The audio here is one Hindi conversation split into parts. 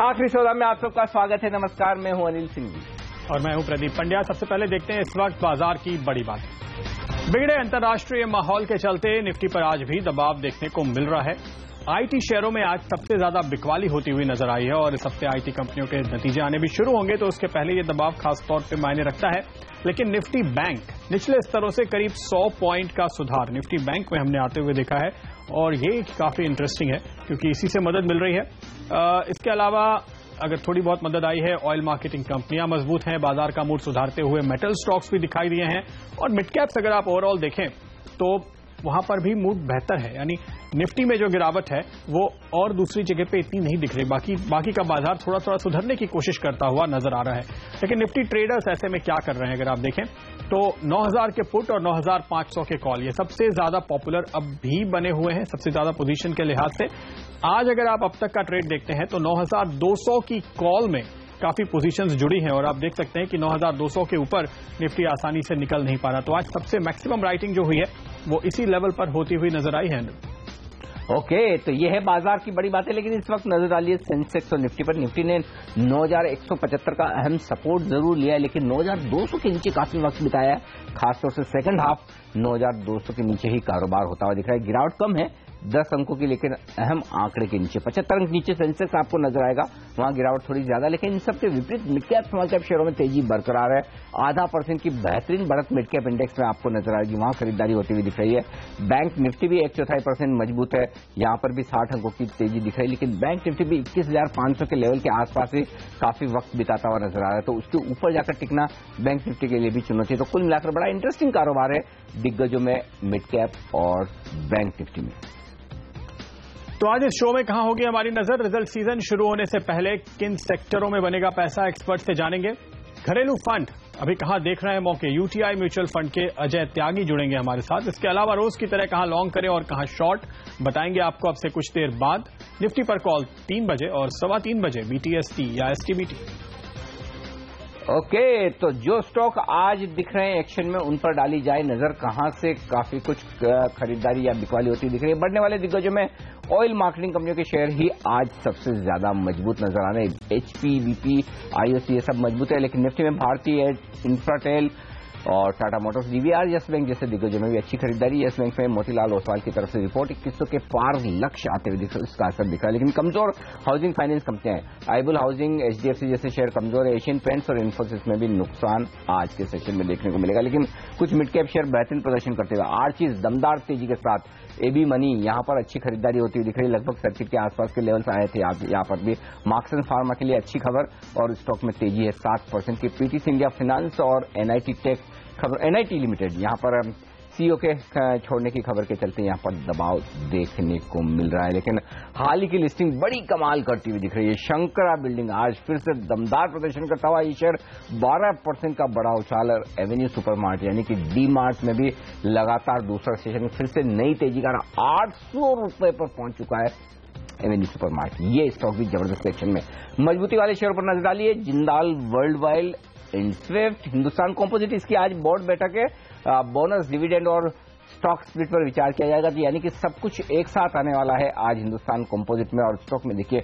आखिरी सौदा में आप सबका स्वागत है। नमस्कार, मैं हूं अनिल सिंह जी और मैं हूं प्रदीप पंड्या। सबसे पहले देखते हैं इस वक्त बाजार की बड़ी बात। बिगड़े अंतर्राष्ट्रीय माहौल के चलते निफ्टी पर आज भी दबाव देखने को मिल रहा है। आईटी शेयरों में आज सबसे ज्यादा बिकवाली होती हुई नजर आई है और इस हफ्ते आईटी कंपनियों के नतीजे आने भी शुरू होंगे, तो उसके पहले ये दबाव खासतौर पर मायने रखता है। लेकिन निफ्टी बैंक निचले स्तरों से करीब 100 पॉइंट का सुधार निफ्टी बैंक में हमने आते हुए देखा है और ये काफी इंटरेस्टिंग है क्योंकि इसी से मदद मिल रही है। इसके अलावा अगर थोड़ी बहुत मदद आई है, ऑयल मार्केटिंग कंपनियां मजबूत हैं, बाजार का मूड सुधारते हुए मेटल स्टॉक्स भी दिखाई दिए हैं और मिड कैप्स अगर आप ओवरऑल देखें तो वहां पर भी मूड बेहतर है। यानी निफ्टी में जो गिरावट है वो और दूसरी जगह पे इतनी नहीं दिख रही। बाकी का बाजार थोड़ा थोड़ा सुधरने की कोशिश करता हुआ नजर आ रहा है। लेकिन निफ्टी ट्रेडर्स ऐसे में क्या कर रहे हैं, अगर आप देखें तो 9000 के पुट और 9500 के कॉल, ये सबसे ज्यादा पॉपुलर अब भी बने हुए हैं सबसे ज्यादा पोजीशन के लिहाज से। आज अगर आप अब तक का ट्रेड देखते हैं तो 9200 की कॉल में काफी पोजीशंस जुड़ी हैं और आप देख सकते हैं कि 9200 के ऊपर निफ्टी आसानी से निकल नहीं पा रहा। तो आज सबसे मैक्सिमम राइटिंग जो हुई है वो इसी लेवल पर होती हुई नजर आई है। ओके, तो ये है बाजार की बड़ी बातें। लेकिन इस वक्त नजर डालिए सेंसेक्स और निफ्टी पर। निफ्टी ने 9175 का अहम सपोर्ट जरूर लिया है, लेकिन 9200 के नीचे काफी वक्त बिताया है। खासतौर से सेकंड हाफ 9200 के नीचे ही कारोबार होता हुआ दिख रहा है। गिरावट कम है 10 अंकों की, लेकिन अहम आंकड़े के नीचे 75 अंक नीचे सेंसेक्स आपको नजर आएगा, वहां गिरावट थोड़ी ज्यादा। लेकिन इन सबके विपरीत मिड कैप स्मॉल कैप शेयरों में तेजी बरकरार है। 0.5% की बेहतरीन बढ़त मिड कैप इंडेक्स में आपको नजर आएगी, वहां खरीदारी होती हुई दिख रही है। बैंक निफ्टी भी 1/4% मजबूत है, यहां पर भी 60 अंकों की तेजी दिख रही है। लेकिन बैंक निफ्टी भी 21,500 के लेवल के आसपास ही काफी वक्त बिताता हुआ नजर आ रहा है, तो उसके ऊपर जाकर टिकना बैंक निफ्टी के लिए भी चुनौती है। तो कुल मिलाकर बड़ा इंटरेस्टिंग कारोबार है दिग्गजों में मिड कैप और बैंक निफ्टी में। तो आज इस शो में कहां होगी हमारी नजर? रिजल्ट सीजन शुरू होने से पहले किन सेक्टरों में बनेगा पैसा, एक्सपर्ट से जानेंगे। घरेलू फंड अभी कहां देख रहे हैं मौके? यूटीआई म्यूचुअल फंड के अजय त्यागी जुड़ेंगे हमारे साथ। इसके अलावा रोज की तरह कहां लॉन्ग करें और कहां शॉर्ट, बताएंगे आपको अब से कुछ देर बाद। निफ्टी पर कॉल 3 बजे और 3:15 बजे बीटीएसटी या एसटीबीटी। ओके, तो जो स्टॉक आज दिख रहे हैं एक्शन में, उन पर डाली जाए नजर। कहां से काफी कुछ खरीदारी या बिकवाली होती दिख रही है। बढ़ने वाले दिग्गजों में ऑयल मार्केटिंग कंपनियों के शेयर ही आज सबसे ज्यादा मजबूत नजर आ रहे हैं। एचपी, वीपी, आईओसी ये सब मजबूत है। लेकिन निफ्टी में भारतीय इंफ्राटेल और Tata Motors, DVR, yes bank जैसे दिग्गजों में भी अच्छी खरीदारी। यस बैंक में मोतीलाल ओसवाल की तरफ से रिपोर्ट 2100 के पार लक्ष्य आते हुए इसका असर दिख रहा है। लेकिन कमजोर हाउसिंग फाइनेंस कंपनियां हैं, आईबुल हाउसिंग, एचडीएफसी जैसे शेयर कमजोर है। एशियन पेंट्स और इन्फोसिस में भी नुकसान आज के सेशन में देखने को मिलेगा। लेकिन कुछ मिड कैप शेयर बेहतरीन प्रदर्शन करते हुए आर्चीज दमदार तेजी के साथ, एबी मनी यहां पर अच्छी खरीदारी होती हुई दिख रही है। लगभग सर्किट के आसपास के लेवल्स आए थे यहाँ पर भी। मार्क्सन फार्मा के लिए अच्छी खबर और स्टॉक में तेजी है 7% की। पीटीसी इंडिया फाइनेंस और एनआईटी टेक खबर, एनआईटी लिमिटेड यहां पर सीईओ के छोड़ने की खबर के चलते यहां पर दबाव देखने को मिल रहा है। लेकिन हाल ही की लिस्टिंग बड़ी कमाल करती हुई दिख रही है। शंकरा बिल्डिंग आज फिर से दमदार प्रदर्शन करता हुआ ये शेयर 12% का बड़ा उछाल। और एवेन्यू सुपरमार्ट यानी कि डी मार्ट में भी लगातार दूसरा सेशन फिर से नई तेजी का 800 रुपए पर पहुंच चुका है एवेन्यू सुपरमार्ट। ये स्टॉक भी जबरदस्त सेक्शन में। मजबूती वाले शेयर पर नजर डालिए, Jindal, world wide, Swift, Hindustan composite. इसकी आज बोर्ड बैठक है। बोनस, डिविडेंड और स्टॉक स्प्लिट पर विचार किया जाएगा। तो यानी कि सब कुछ एक साथ आने वाला है आज हिंदुस्तान कंपोजिट में। और स्टॉक में देखिए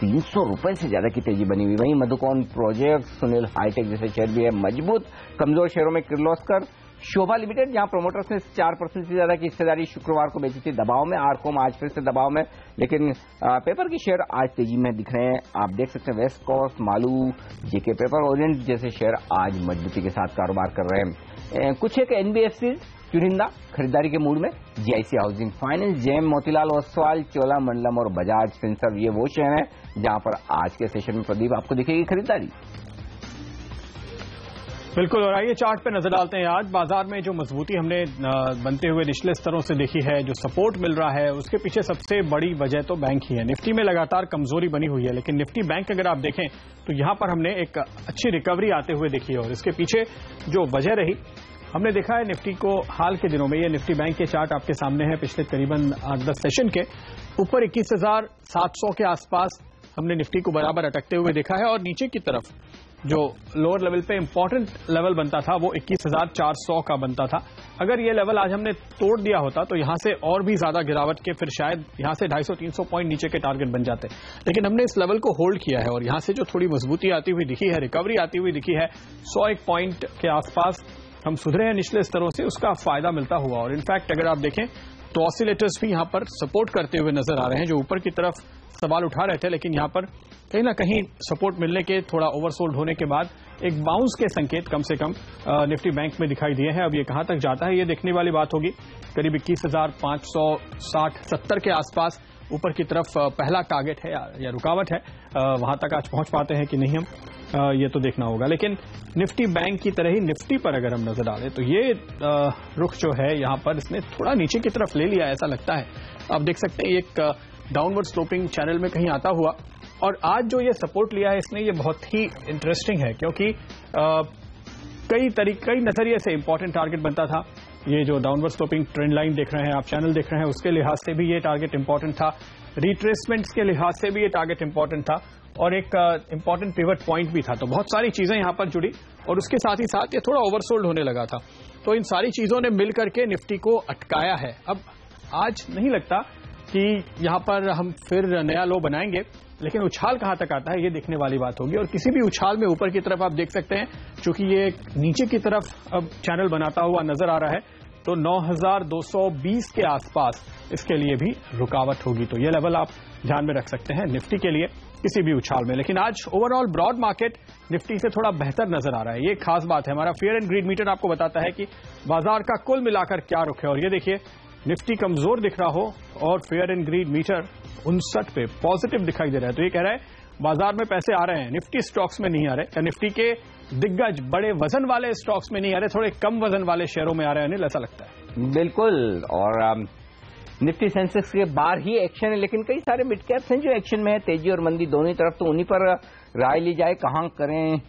300 रुपए से ज्यादा की तेजी बनी हुई। वहीं मधुकौन प्रोजेक्ट, सुनील हाईटेक जैसे शेयर भी है मजबूत। कमजोर शेयरों में किर्लोस्कर, शोभा लिमिटेड जहां प्रोमोटर्स ने 4% से ज्यादा की हिस्सेदारी शुक्रवार को बेची थी, दबाव में। आरकोम आज फिर से दबाव में, लेकिन पेपर के शेयर आज तेजी में दिख रहे हैं। आप देख सकते हैं वेस्ट कोस्ट, मालू, जेके पेपर, ओरिएंट जैसे शेयर आज मजबूती के साथ कारोबार कर रहे हैं। कुछ एक एनबीएफसी चुनिंदा खरीदारी के मूड में, GIC housing finance, Gem, Motilal Oswal, Cholamandalam और बजाज फिनसर्व ये वो शेयर हैं जहां पर आज के सेशन में प्रदीप आपको दिखेगी खरीदारी। बिल्कुल, और आइए चार्ट पे नजर डालते हैं। आज बाजार में जो मजबूती हमने बनते हुए निचले स्तरों से देखी है, जो सपोर्ट मिल रहा है, उसके पीछे सबसे बड़ी वजह तो बैंक ही है। निफ्टी में लगातार कमजोरी बनी हुई है, लेकिन निफ्टी बैंक अगर आप देखें तो यहां पर हमने एक अच्छी रिकवरी आते हुए देखी है। और इसके पीछे जो वजह रही, हमने देखा है निफ्टी को हाल के दिनों में। ये निफ्टी बैंक के चार्ट आपके सामने है। पिछले करीबन 8-10 सेशन के ऊपर 21,700 के आसपास हमने निफ्टी को बराबर अटकते हुए देखा है और नीचे की तरफ जो लोअर लेवल पे इंपॉर्टेंट लेवल बनता था वो 21,400 का बनता था। अगर ये लेवल आज हमने तोड़ दिया होता तो यहां से और भी ज्यादा गिरावट के फिर शायद यहां से 250-300 पॉइंट नीचे के टारगेट बन जाते, लेकिन हमने इस लेवल को होल्ड किया है और यहां से जो थोड़ी मजबूती आती हुई दिखी है, रिकवरी आती हुई दिखी है, 101 पॉइंट के आसपास हम सुधरे हैं निचले स्तरों से, उसका फायदा मिलता हुआ। और इनफैक्ट अगर आप देखें तो ऑसिलेटर्स भी यहां पर सपोर्ट करते हुए नजर आ रहे हैं, जो ऊपर की तरफ सवाल उठा रहे थे, लेकिन यहां पर कहीं ना कहीं सपोर्ट मिलने के, थोड़ा ओवरसोल्ड होने के बाद एक बाउंस के संकेत कम से कम निफ्टी बैंक में दिखाई दिए हैं। अब ये कहां तक जाता है ये देखने वाली बात होगी। करीब 21,560-70 के आसपास ऊपर की तरफ पहला टारगेट है या रुकावट है, वहां तक आज पहुंच पाते हैं कि नहीं हम, ये तो देखना होगा। लेकिन निफ्टी बैंक की तरह ही निफ्टी पर अगर हम नजर डालें तो ये रुख जो है यहां पर इसने थोड़ा नीचे की तरफ ले लिया ऐसा लगता है। आप देख सकते हैं एक डाउनवर्ड स्लोपिंग चैनल में कहीं आता हुआ, और आज जो ये सपोर्ट लिया है इसने, ये बहुत ही इंटरेस्टिंग है क्योंकि कई नजरिए से इंपॉर्टेंट टारगेट बनता था। ये जो डाउनवर्ड स्लोपिंग ट्रेंड लाइन देख रहे हैं आप, चैनल देख रहे हैं, उसके लिहाज से भी ये टारगेट इंपॉर्टेंट था, रिट्रेसमेंट्स के लिहाज से भी ये टारगेट इंपॉर्टेंट था, और एक इंपॉर्टेंट पिवट पॉइंट भी था। तो बहुत सारी चीजें यहां पर जुड़ी और उसके साथ ही साथ ये थोड़ा ओवरसोल्ड होने लगा था। तो इन सारी चीजों ने मिल करके निफ्टी को अटकाया है। अब आज नहीं लगता कि यहां पर हम फिर नया लो बनाएंगे, लेकिन उछाल कहां तक आता है ये देखने वाली बात होगी। और किसी भी उछाल में ऊपर की तरफ आप देख सकते हैं, चूंकि ये नीचे की तरफ अब चैनल बनाता हुआ नजर आ रहा है, तो 9,220 के आसपास इसके लिए भी रुकावट होगी। तो ये लेवल आप ध्यान में रख सकते हैं निफ्टी के लिए किसी भी उछाल में। लेकिन आज ओवरऑल ब्रॉड मार्केट निफ्टी से थोड़ा बेहतर नजर आ रहा है, ये खास बात है। हमारा फियर एंड ग्रीड मीटर आपको बताता है कि बाजार का कुल मिलाकर क्या रुख है, और ये देखिए निफ्टी कमजोर दिख रहा हो और फेयर एंड ग्रीड मीटर 59 पे पॉजिटिव दिखाई दे रहा है। तो ये कह रहा है बाजार में पैसे आ रहे हैं, निफ्टी स्टॉक्स में नहीं आ रहे, या निफ्टी के दिग्गज बड़े वजन वाले स्टॉक्स में नहीं आ रहे, थोड़े कम वजन वाले शेयरों में आ रहे हैं। अनिल, ऐसा लगता है? बिल्कुल, और निफ्टी सेंसेक्स के बाहर ही एक्शन है, लेकिन कई सारे मिड कैप्स हैं जो एक्शन में है, तेजी और मंदी दोनों ही तरफ। तो उन्हीं पर राय ली जाए, कहां करें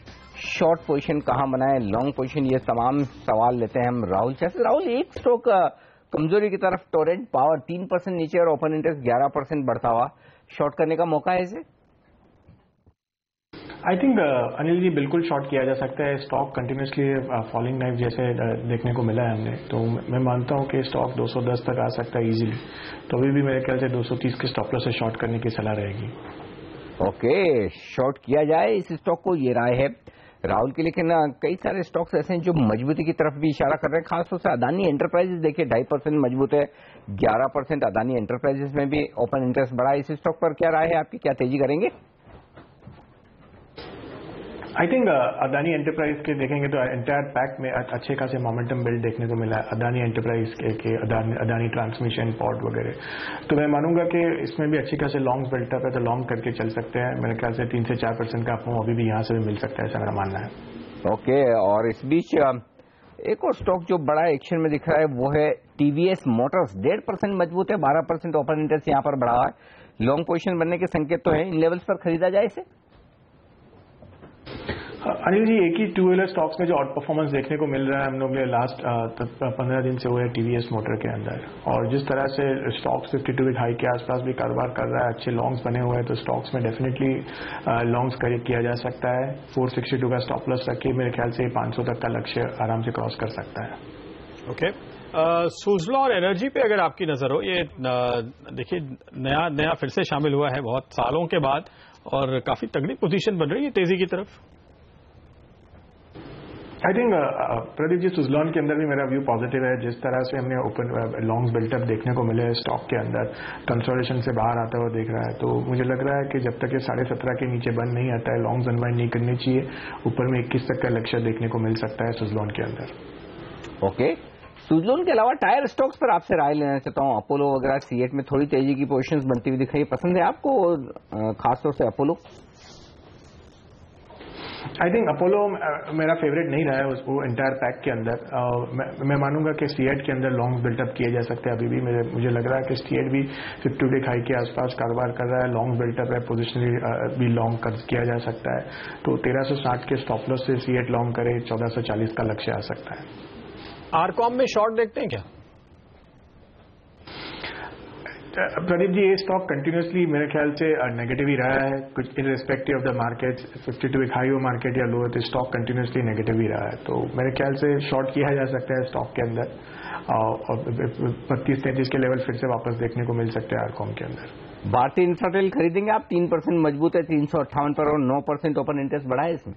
शॉर्ट पोजीशन, कहां बनाएं लॉन्ग पोजीशन, ये तमाम सवाल लेते हैं हम राहुल से। राहुल, एक स्टॉक कमजोरी की तरफ, टोरेंट पावर 3% नीचे और ओपन इंटरेस्ट 11% बढ़ता हुआ, शॉर्ट करने का मौका है इसे? आई थिंक अनिल जी, बिल्कुल शॉर्ट किया जा सकता है। स्टॉक कंटिन्यूसली फॉलिंग नाइफ जैसे देखने को मिला है हमने, तो मैं मानता हूं कि स्टॉक 210 तक आ सकता है इजीली। तो अभी भी मेरे ख्याल से 230 के स्टॉप लॉस से शॉर्ट करने की सलाह रहेगी। ओके, शॉर्ट किया जाए इस स्टॉक को, ये राय है राहुल की। लेकिन कई सारे स्टॉक्स ऐसे हैं जो मजबूती की तरफ भी इशारा कर रहे हैं, खासतौर से अदानी एंटरप्राइजेस देखिए 2.5% मजबूत है, 11% अदानी एंटरप्राइजेस में भी ओपन इंटरेस्ट बढ़ा है। इस स्टॉक पर क्या राय है आपकी, क्या तेजी करेंगे? आई थिंक अदानी एंटरप्राइज के देखेंगे तो एंटायर पैक में अच्छे खासे मोमेंटम बिल्ड देखने को मिला है, अदानी एंटरप्राइज के अदानी ट्रांसमिशन पोर्ट वगैरह। तो मैं मानूंगा कि इसमें भी अच्छी खासे लॉन्ग बिल्टअप है, तो लॉन्ग करके चल सकते हैं। मेरे ख्याल से 3 से 4% का आपको अभी भी यहां से भी मिल सकता है, ऐसा मेरा मानना है। ओके, और इस बीच एक और स्टॉक जो बड़ा एक्शन में दिख रहा है वो है टीवीएस मोटर्स, 1.5% मजबूत है, 12% ओपन इंटरेस्ट यहां पर बढ़ा है। लॉन्ग पोजीशन बनने के संकेत तो है, इन लेवल्स पर खरीदा जाए इसे? अनिल जी, एक ही टू व्हीलर स्टॉक्स में जो आउट परफॉर्मेंस देखने को मिल रहा है हम लोग ने लास्ट 15 दिन से, वो है टीवीएस मोटर के अंदर। और जिस तरह से स्टॉक्स 52 वीक हाई के आसपास भी कारोबार कर रहा है, अच्छे लॉन्ग्स बने हुए हैं, तो स्टॉक्स में डेफिनेटली लॉन्ग्स किया जा सकता है। 462 का स्टॉप लॉस रखिए, मेरे ख्याल से 500 तक का लक्ष्य आराम से क्रॉस कर सकता है। ओके, सुजलॉन एनर्जी पे अगर आपकी नजर हो, ये देखिए नया फिर से शामिल हुआ है बहुत सालों के बाद, और काफी तगड़ी पोजीशन बन रही है तेजी की तरफ। आई थिंक प्रदीप जी, सुजलॉन के अंदर भी मेरा व्यू पॉजिटिव है। जिस तरह से हमने ओपन लॉन्ग्स बिल्टअप देखने को मिले स्टॉक के अंदर, कंसोलिडेशन से बाहर आता हुआ देख रहा है, तो मुझे लग रहा है कि जब तक ये 17.5 के नीचे बंद नहीं आता है, लॉन्ग्स अनवाइंड नहीं करनी चाहिए। ऊपर में 21 तक का लक्ष्य देखने को मिल सकता है सुजलॉन के अंदर। ओके, सुजलॉन के अलावा टायर स्टॉक्स पर आपसे राय लेना चाहता हूं। अपोलो वगैरह, सीएट में थोड़ी तेजी की पोजीशंस बनती हुई दिख रही है, पसंद है आपको खासतौर से अपोलो? आई थिंक अपोलो मेरा फेवरेट नहीं रहा है उसको एंटायर पैक के अंदर। मैं मानूंगा कि सीएट के अंदर लॉन्ग बिल्टअप किए जा सकते हैं। अभी भी मुझे लग रहा है कि सीएट भी 50 वीक हाई के आसपास कारोबार कर रहा है, लॉन्ग बिल्टअप है, पोजिशनली भी लॉन्ग किया जा सकता है। तो 1360 के स्टॉप लॉस से सीएट लॉन्ग करे, 1440 का लक्ष्य आ सकता है। आरकॉम में शॉर्ट देखते हैं क्या? प्रदीप जी, ये स्टॉक कंटिन्यूसली मेरे ख्याल से नेगेटिव ही रहा है, कुछ इनरिस्पेक्टिव ऑफ द मार्केट 52 एक हाई हो मार्केट या लो, तो स्टॉक कंटिन्यूसली नेगेटिव ही रहा है। तो मेरे ख्याल से शॉर्ट किया जा सकता है स्टॉक के अंदर, और 32-33 के लेवल फिर से वापस देखने को मिल सकते हैं आरकॉम के अंदर। भारतीय इंफ्राटेल खरीदेंगे आप? 3% मजबूत है 358 पर, और 9% ओपन इंटरेस्ट बढ़ा है इसमें।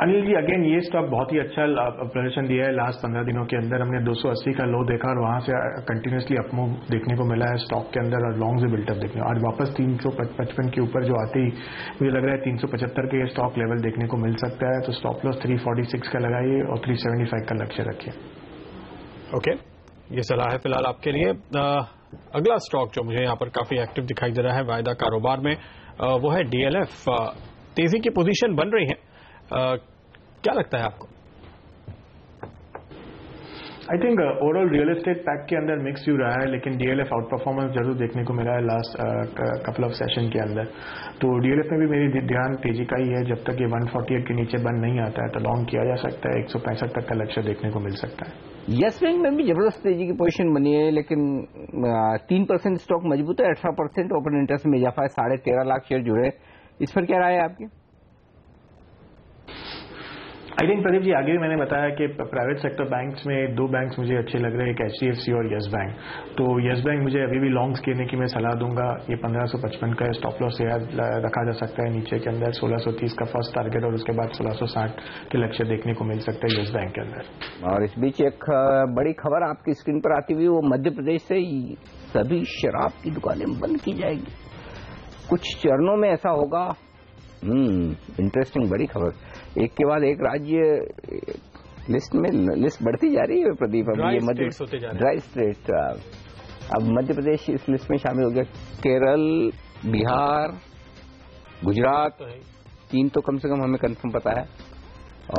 अनिल जी, अगेन ये स्टॉक बहुत ही अच्छा प्रदर्शन दिया है लास्ट 15 दिनों के अंदर। हमने 280 का लो देखा और वहां से कंटिन्यूसली अपमूव देखने को मिला है स्टॉक के अंदर, और लॉन्ग से बिल्टअप देखने को। आज वापस 355 के ऊपर जो आते ही मुझे लग रहा है 375 के ये स्टॉक लेवल देखने को मिल सकता है। तो स्टॉप लॉस 346 का लगाइए और 375 का लक्ष्य रखिए। ओके, ये सलाह है फिलहाल आपके लिए। अगला स्टॉक जो मुझे यहाँ पर काफी एक्टिव दिखाई दे रहा है वायदा कारोबार में, वो है DLF। तेजी की पोजीशन बन रही है, क्या लगता है आपको? I think overall real estate pack के अंदर मिक्स व्यू रहा है, लेकिन DLF आउट परफॉर्मेंस जरूर देखने को मिला है लास्ट कपल ऑफ सेशन के अंदर। तो DLF में भी मेरी ध्यान तेजी का ही है। जब तक ये 148 के नीचे बंद नहीं आता है तो लॉन्ग किया जा सकता है। 165 तक का लक्ष्य देखने को मिल सकता है। यस बैंक में भी जबरदस्त तेजी की पोजीशन बनी है, लेकिन 3% स्टॉक मजबूत है, 18% ओपन इंटरेस्ट में इजाफा है, 13.5 लाख शेयर जुड़े। इस पर क्या राय है आपकी? आई थिंक प्रदीप जी, आगे भी मैंने बताया कि प्राइवेट सेक्टर बैंक्स में 2 बैंक्स मुझे अच्छे लग रहे हैं, एक HDFC और येस बैंक। तो येस बैंक मुझे अभी भी लॉन्ग्स लेने की मैं सलाह दूंगा। ये 1555 का स्टॉप लॉस रखा जा सकता है नीचे के अंदर। 1630 का फर्स्ट टारगेट और उसके बाद 1660 के लक्ष्य देखने को मिल सकता है येस बैंक के अंदर। और इस बीच एक बड़ी खबर आपकी स्क्रीन पर आती हुई, वो मध्य प्रदेश से सभी शराब की दुकानें बंद की जाएगी। कुछ चरणों में ऐसा होगा। इंटरेस्टिंग बड़ी खबर। एक के बाद एक राज्य लिस्ट बढ़ती जा रही है प्रदीप। अब ये मध्य ड्राई स्टेट, अब मध्य प्रदेश इस लिस्ट में शामिल हो गया। केरल, बिहार, गुजरात, 3 तो कम से कम हमें कंफर्म पता है,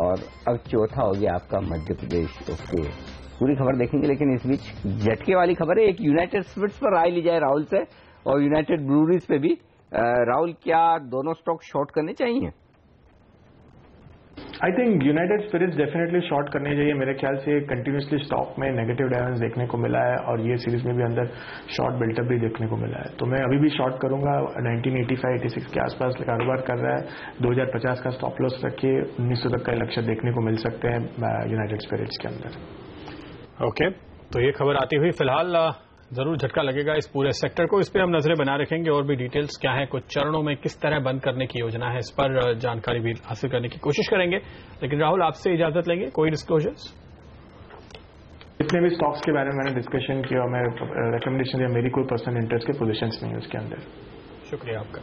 और अब चौथा हो गया आपका मध्य प्रदेश। ओके, पूरी खबर देखेंगे, लेकिन इस बीच झटके वाली खबर है। एक यूनाइटेड स्पिरिट्स पर राय ली जाए राहुल से, और यूनाइटेड ब्रूवरीज पे भी। राहुल, क्या दोनों स्टॉक शॉर्ट करने चाहिए? I think United Spirits definitely short करने चाहिए। मेरे ख्याल से कंटिन्यूसली स्टॉक में नेगेटिव डायनेमिक्स देखने को मिला है, और ये सीरीज में भी अंदर शॉर्ट बिल्टअप भी देखने को मिला है। तो मैं अभी भी शॉर्ट करूंगा। 1985-86 के आसपास कारोबार कर रहा है। 2050 का स्टॉप लॉस रखिए। 1900 तक का लक्ष्य देखने को मिल सकते हैं यूनाइटेड स्पिरिट्स के अंदर। ओके, तो ये खबर आती हुई फिलहाल जरूर झटका लगेगा इस पूरे सेक्टर को। इस पर हम नजरें बना रखेंगे, और भी डिटेल्स क्या है, कुछ चरणों में किस तरह बंद करने की योजना है, इस पर जानकारी भी हासिल करने की कोशिश करेंगे। लेकिन राहुल, आपसे इजाजत लेंगे। कोई डिस्क्लोजर्स? जितने भी स्टॉक्स के बारे में मैंने डिस्कशन किया, मैं रिकमेंडेशन दिया, मेरी कोई पर्सनल इंटरेस्ट के पोजीशंस नहीं है उसके अंदर। शुक्रिया आपका।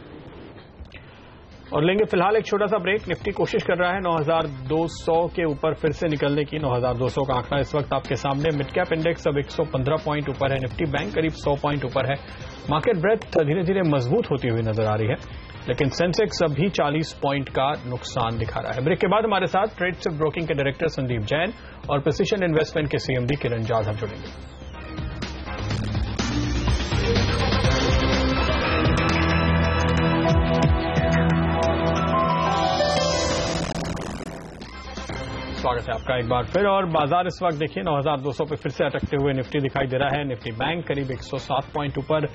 और लेंगे फिलहाल एक छोटा सा ब्रेक। निफ्टी कोशिश कर रहा है 9200 के ऊपर फिर से निकलने की। 9200 का आंकड़ा इस वक्त आपके सामने। मिड कैप इंडेक्स अब 115 पॉइंट ऊपर है। निफ्टी बैंक करीब 100 पॉइंट ऊपर है। मार्केट ब्रेथ धीरे धीरे मजबूत होती हुई नजर आ रही है, लेकिन सेंसेक्स अभी 40 पॉइंट का नुकसान दिखा रहा है। ब्रेक के बाद हमारे साथ ट्रेडशिप ब्रोकिंग के डायरेक्टर संदीप जैन और प्रिसिशन इन्वेस्टमेंट के CMD किरण जाधव जुड़ेंगे। स्वागत है आपका एक बार फिर। और बाजार इस वक्त देखिए 9200 पे फिर से अटकते हुए निफ्टी दिखाई दे रहा है। निफ्टी बैंक करीब 107 पॉइंट ऊपर।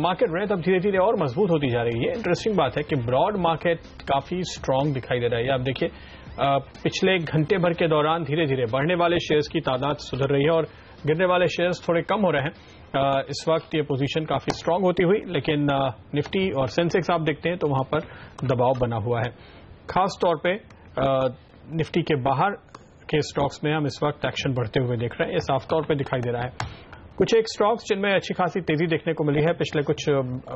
मार्केट रेट अब धीरे धीरे और मजबूत होती जा रही है। इंटरेस्टिंग बात है कि ब्रॉड मार्केट काफी स्ट्रांग दिखाई दे रहा है। आप देखिए पिछले घंटे भर के दौरान धीरे धीरे बढ़ने वाले शेयर्स की तादाद सुधर रही है और गिरने वाले शेयर्स थोड़े कम हो रहे हैं। इस वक्त ये पोजीशन काफी स्ट्रांग होती हुई, लेकिन निफ्टी और सेंसेक्स आप देखते हैं तो वहां पर दबाव बना हुआ है। खास तौर पर निफ्टी के बाहर के स्टॉक्स में हम इस वक्त एक्शन बढ़ते हुए देख रहे हैं। ये साफ तौर पे दिखाई दे रहा है। कुछ एक स्टॉक्स जिनमें अच्छी खासी तेजी देखने को मिली है पिछले कुछ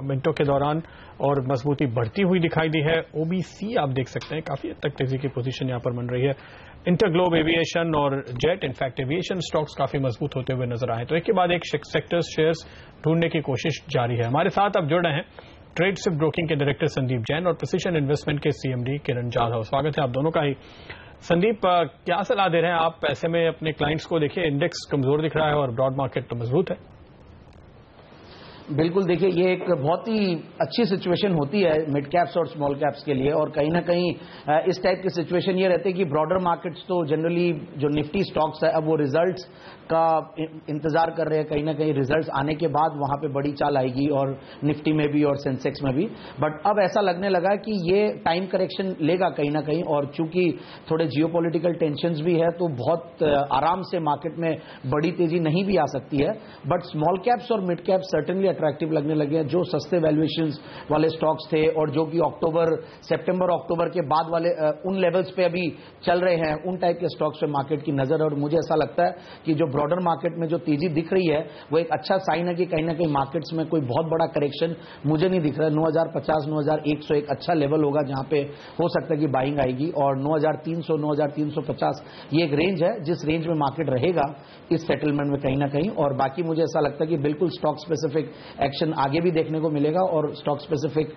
मिनटों के दौरान, और मजबूती बढ़ती हुई दिखाई दी है। OBC आप देख सकते हैं काफी हद तक तेजी की पोजीशन यहां पर बन रही है। इंटरग्लोब एविएशन और जेट, इनफैक्ट एविएशन स्टॉक्स काफी मजबूत होते हुए नजर आए। तो एक के बाद एक सेक्टर्स शेयर्स ढूंढने की कोशिश जारी है। हमारे साथ अब जुड़ रहे हैं ट्रेडशिप ब्रोकिंग के डायरेक्टर संदीप जैन और प्रिसिशन इन्वेस्टमेंट के CMD किरण जाधव। स्वागत है आप दोनों का ही। संदीप, क्या सलाह दे रहे हैं आप ऐसे में अपने क्लाइंट्स को? देखिए इंडेक्स कमजोर दिख रहा है और ब्रॉड मार्केट तो मजबूत है। बिल्कुल, देखिए ये एक बहुत ही अच्छी सिचुएशन होती है मिड कैप्स और स्मॉल कैप्स के लिए, और कहीं ना कहीं इस टाइप की सिचुएशन ये रहती है कि ब्रॉडर मार्केट्स तो जनरली जो निफ्टी स्टॉक्स है अब वो रिजल्ट्स का इंतजार कर रहे हैं, कहीं ना कहीं रिजल्ट्स आने के बाद वहां पे बड़ी चाल आएगी, और निफ्टी में भी और सेंसेक्स में भी। बट अब ऐसा लगने लगा कि ये टाइम करेक्शन लेगा कहीं ना कहीं, और चूंकि थोड़े जियोपॉलिटिकल टेंशंस भी है तो बहुत आराम से मार्केट में बड़ी तेजी नहीं भी आ सकती है। बट स्मॉल कैप्स और मिड कैप्स सर्टेनली अट्रैक्टिव लगने लगे हैं। जो सस्ते वैल्यूएशंस वाले स्टॉक्स थे और जो कि सितंबर अक्टूबर के बाद वाले उन लेवल्स पे अभी चल रहे हैं, उन टाइप के स्टॉक्स पे मार्केट की नजर। और मुझे ऐसा लगता है कि जो ब्रॉडर मार्केट में जो तेजी दिख रही है वो एक अच्छा साइन है कि कहीं ना कहीं मार्केट्स में कोई बहुत बड़ा करेक्शन मुझे नहीं दिख रहा है। 9050 9100 एक अच्छा लेवल होगा जहां पे हो सकता है कि बाइंग आएगी, और 9300 9350 ये एक रेंज है जिस रेंज में मार्केट रहेगा इस सेटलमेंट में कहीं ना कहीं। और बाकी मुझे ऐसा लगता है कि बिल्कुल स्टॉक स्पेसिफिक एक्शन आगे भी देखने को मिलेगा, और स्टॉक स्पेसिफिक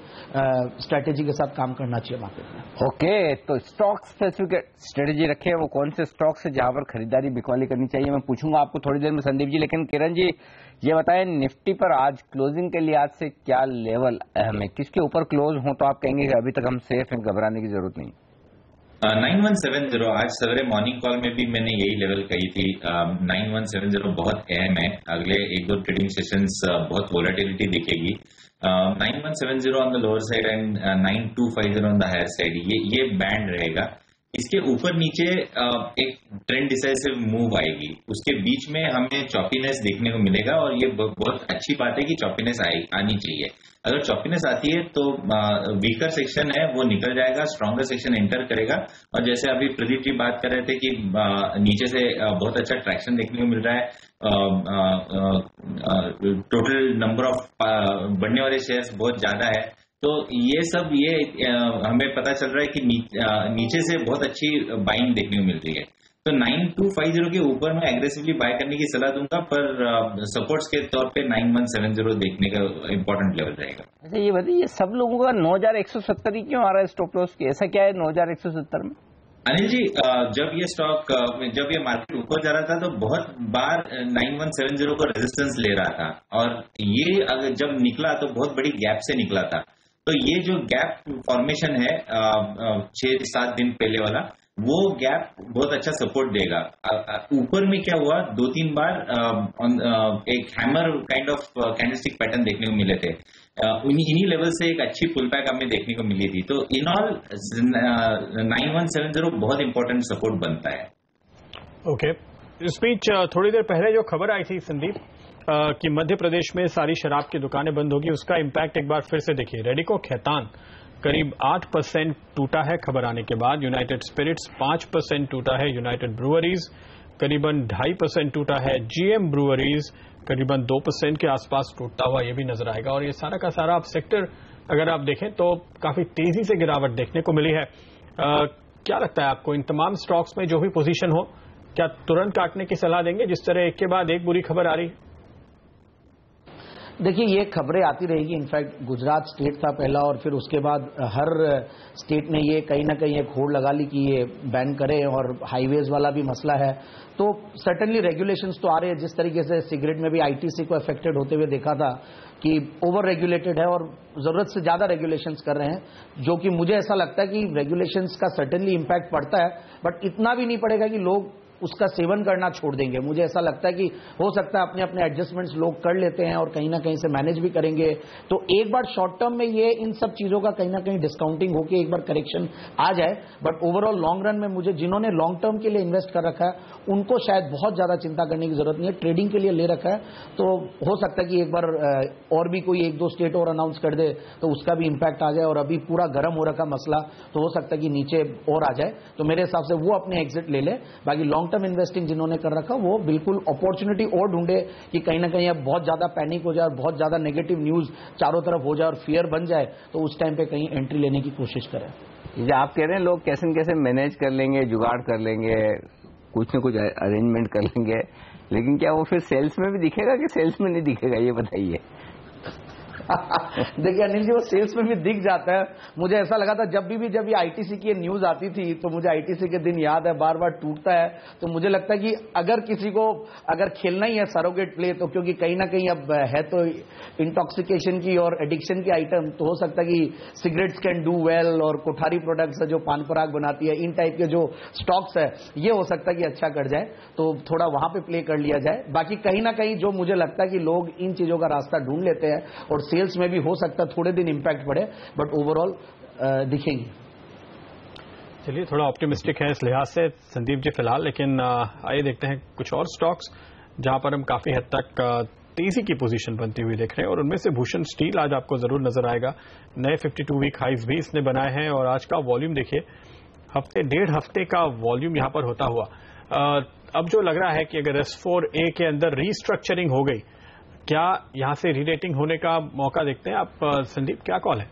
स्ट्रेटेजी के साथ काम करना चाहिए मार्केट में। ओके, तो स्टॉक स्पेसिफिक स्ट्रेटेजी रखे, वो कौन से स्टॉक्स है जहां पर खरीदारी बिकवाली करनी चाहिए, मैं पूछूंगा आपको थोड़ी देर में संदीप जी। लेकिन किरण जी ये बताएं, निफ्टी पर आज क्लोजिंग के लिए आज से क्या लेवल अहम है? किसके ऊपर क्लोज हो तो आप कहेंगे कि अभी तक हम सेफ हैं, घबराने की जरूरत नहीं? 9170 आज सवेरे मॉर्निंग कॉल में भी मैंने यही लेवल कही थी। 9170 बहुत अहम है, अगले एक दो ट्रेडिंग सेशंस बहुत वोलेटिलिटी दिखेगी। 9170 on the lower side and 9250 on the higher side, ये बैंड रहेगा। इसके ऊपर नीचे एक ट्रेंड डिसाइसिव मूव आएगी, उसके बीच में हमें चॉपीनेस देखने को मिलेगा, और ये बहुत अच्छी बात है कि चॉपीनेस आनी चाहिए। अगर चॉपीनेस आती है तो वीकर सेक्शन है वो निकल जाएगा, स्ट्रॉन्गर सेक्शन एंटर करेगा। और जैसे अभी प्रदीप जी बात कर रहे थे कि नीचे से बहुत अच्छा ट्रैक्शन देखने को मिल रहा है, टोटल नंबर ऑफ बढ़ने वाले शेयर्स बहुत ज्यादा है, तो ये हमें पता चल रहा है कि नीचे से बहुत अच्छी बाइंग देखने को मिल रही है। तो 9250 के ऊपर मैं एग्रेसिवली बाय करने की सलाह दूंगा, पर सपोर्ट्स के तौर पे 9170 देखने का इंपॉर्टेंट लेवल रहेगा। अच्छा ये बताइए, सब लोगों का 9170 ही क्यों आ रहा है स्टॉप लॉस की? ऐसा क्या है 9170 में? अनिल जी, जब ये मार्केट ऊपर जा रहा था तो बहुत बार 9170 को रेजिस्टेंस ले रहा था, और ये अगर जब निकला तो बहुत बड़ी गैप से निकला था। तो ये जो गैप फॉर्मेशन है 6-7 दिन पहले वाला, वो गैप बहुत अच्छा सपोर्ट देगा। ऊपर में क्या हुआ, 2-3 बार एक hammer kind of candlestick pattern देखने को मिले थे, इन्हीं लेवल से एक अच्छी पुल बैक हमें देखने को मिली थी। तो इन ऑल 9170 बहुत इंपॉर्टेंट सपोर्ट बनता है। ओके, इस बीच थोड़ी देर पहले जो खबर आई थी संदीप कि मध्य प्रदेश में सारी शराब की दुकानें बंद होगी, उसका इम्पैक्ट एक बार फिर से देखिए। रेडिको खैतान करीब 8% टूटा है खबर आने के बाद, यूनाइटेड स्पिरिट्स 5% टूटा है, यूनाइटेड ब्रूअरीज करीबन 2.5% टूटा है, जीएम ब्रूअरीज करीबन 2% के आसपास टूटता हुआ ये भी नजर आएगा। और ये सारा का सारा आप सेक्टर अगर आप देखें तो काफी तेजी से गिरावट देखने को मिली है। क्या लगता है आपको, इन तमाम स्टॉक्स में जो भी पोजीशन हो, क्या तुरंत काटने की सलाह देंगे जिस तरह एक के बाद एक बुरी खबर आ रही? देखिए ये खबरें आती रहेगी। इनफैक्ट गुजरात स्टेट था पहला, और फिर उसके बाद हर स्टेट ने ये कहीं ना कहीं एक होड़ लगा ली कि ये बैन करें, और हाईवेज वाला भी मसला है। तो सर्टेनली रेगुलेशंस तो आ रहे हैं, जिस तरीके से सिगरेट में भी आईटीसी को अफेक्टेड होते हुए देखा था कि ओवर रेगुलेटेड है और जरूरत से ज्यादा रेगुलेशंस कर रहे हैं, जो कि मुझे ऐसा लगता है कि रेगुलेशंस का सर्टेनली इंपैक्ट पड़ता है, बट इतना भी नहीं पड़ेगा कि लोग उसका सेवन करना छोड़ देंगे। मुझे ऐसा लगता है कि हो सकता है अपने अपने एडजस्टमेंट्स लोग कर लेते हैं और कहीं ना कहीं से मैनेज भी करेंगे। तो एक बार शॉर्ट टर्म में ये इन सब चीजों का कहीं ना कहीं डिस्काउंटिंग होकर एक बार करेक्शन आ जाए, बट ओवरऑल लॉन्ग रन में मुझे जिन्होंने लॉन्ग टर्म के लिए इन्वेस्ट कर रखा है उनको शायद बहुत ज्यादा चिंता करने की जरूरत नहीं है। ट्रेडिंग के लिए ले रखा है तो हो सकता है कि एक बार और भी कोई 1-2 स्टेट और अनाउंस कर दे तो उसका भी इंपैक्ट आ जाए, और अभी पूरा गर्म हो रखा मसला तो हो सकता है कि नीचे और आ जाए। तो मेरे हिसाब से वो अपने एग्जिट ले ले। बाकी लॉन्ग टर्म इन्वेस्टिंग जिन्होंने कर रखा वो बिल्कुल अपॉर्चुनिटी और ढूंढे कि कहीं ना कहीं अब बहुत ज्यादा पैनिक हो जाए और बहुत ज्यादा नेगेटिव न्यूज चारों तरफ हो जाए और फियर बन जाए, तो उस टाइम पे कहीं एंट्री लेने की कोशिश करें। आप कह रहे हैं लोग कैसे न कैसे मैनेज कर लेंगे, जुगाड़ कर लेंगे, कुछ न कुछ अरेंजमेंट कर लेंगे, लेकिन क्या वो फिर सेल्स में भी दिखेगा कि सेल्स में नहीं दिखेगा, ये बताइए। देखिए अनिल जी, वो सेल्स में भी दिख जाता है। मुझे ऐसा लगा था जब ये आईटीसी की न्यूज आती थी तो मुझे आईटीसी के दिन याद है, बार बार टूटता है। तो मुझे लगता है कि अगर किसी को अगर खेलना ही है सरोगेट प्ले, तो क्योंकि कहीं ना कहीं अब है तो इंटॉक्सिकेशन की और एडिक्शन की आइटम, तो हो सकता है कि सिगरेट्स कैन डू वेल, और कोठारी प्रोडक्ट्स है जो पान पराग बनाती है, इन टाइप के जो स्टॉक्स है ये हो सकता है कि अच्छा कर जाए, तो थोड़ा वहां पे प्ले कर लिया जाए। बाकी कहीं ना कहीं जो मुझे लगता है कि लोग इन चीजों का रास्ता ढूंढ लेते हैं, और सेल्स में भी हो सकता है थोड़े दिन इंपैक्ट पड़े, बट ओवरऑल दिखेंगी। चलिए, थोड़ा ऑप्टिमिस्टिक है इस लिहाज से संदीप जी फिलहाल, लेकिन आइए देखते हैं कुछ और स्टॉक्स जहां पर हम काफी हद तक तेजी की पोजीशन बनती हुई देख रहे हैं, और उनमें से भूषण स्टील आज आपको जरूर नजर आएगा। नए 52 वीक हाइज भी इसने बनाए हैं, और आज का वॉल्यूम देखिए, डेढ़ हफ्ते का वॉल्यूम यहां पर होता हुआ अब जो लग रहा है कि अगर S4A के अंदर रीस्ट्रक्चरिंग हो गई, क्या यहां से रीरेटिंग होने का मौका देखते हैं आप? संदीप, क्या कॉल है?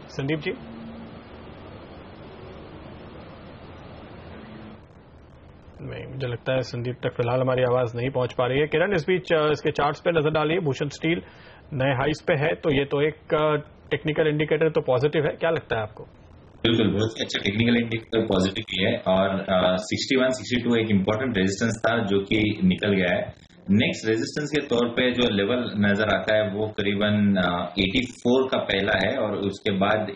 संदीप जी, नहीं, मुझे लगता है संदीप तक फिलहाल हमारी आवाज नहीं पहुंच पा रही है। किरण, इस बीच इसके चार्ट्स पे नजर डालिए। भूषण स्टील नए हाइस पे है, तो ये तो एक टेक्निकल इंडिकेटर तो पॉजिटिव है, क्या लगता है आपको? बिल्कुल, बहुत ही अच्छा टेक्निकल इंडिकेटर पॉजिटिव ही है, और 61-62 एक इम्पोर्टेंट रेजिस्टेंस था जो कि निकल गया है। नेक्स्ट रेजिस्टेंस के तौर पे जो लेवल नजर आता है वो करीबन 84 का पहला है, और उसके बाद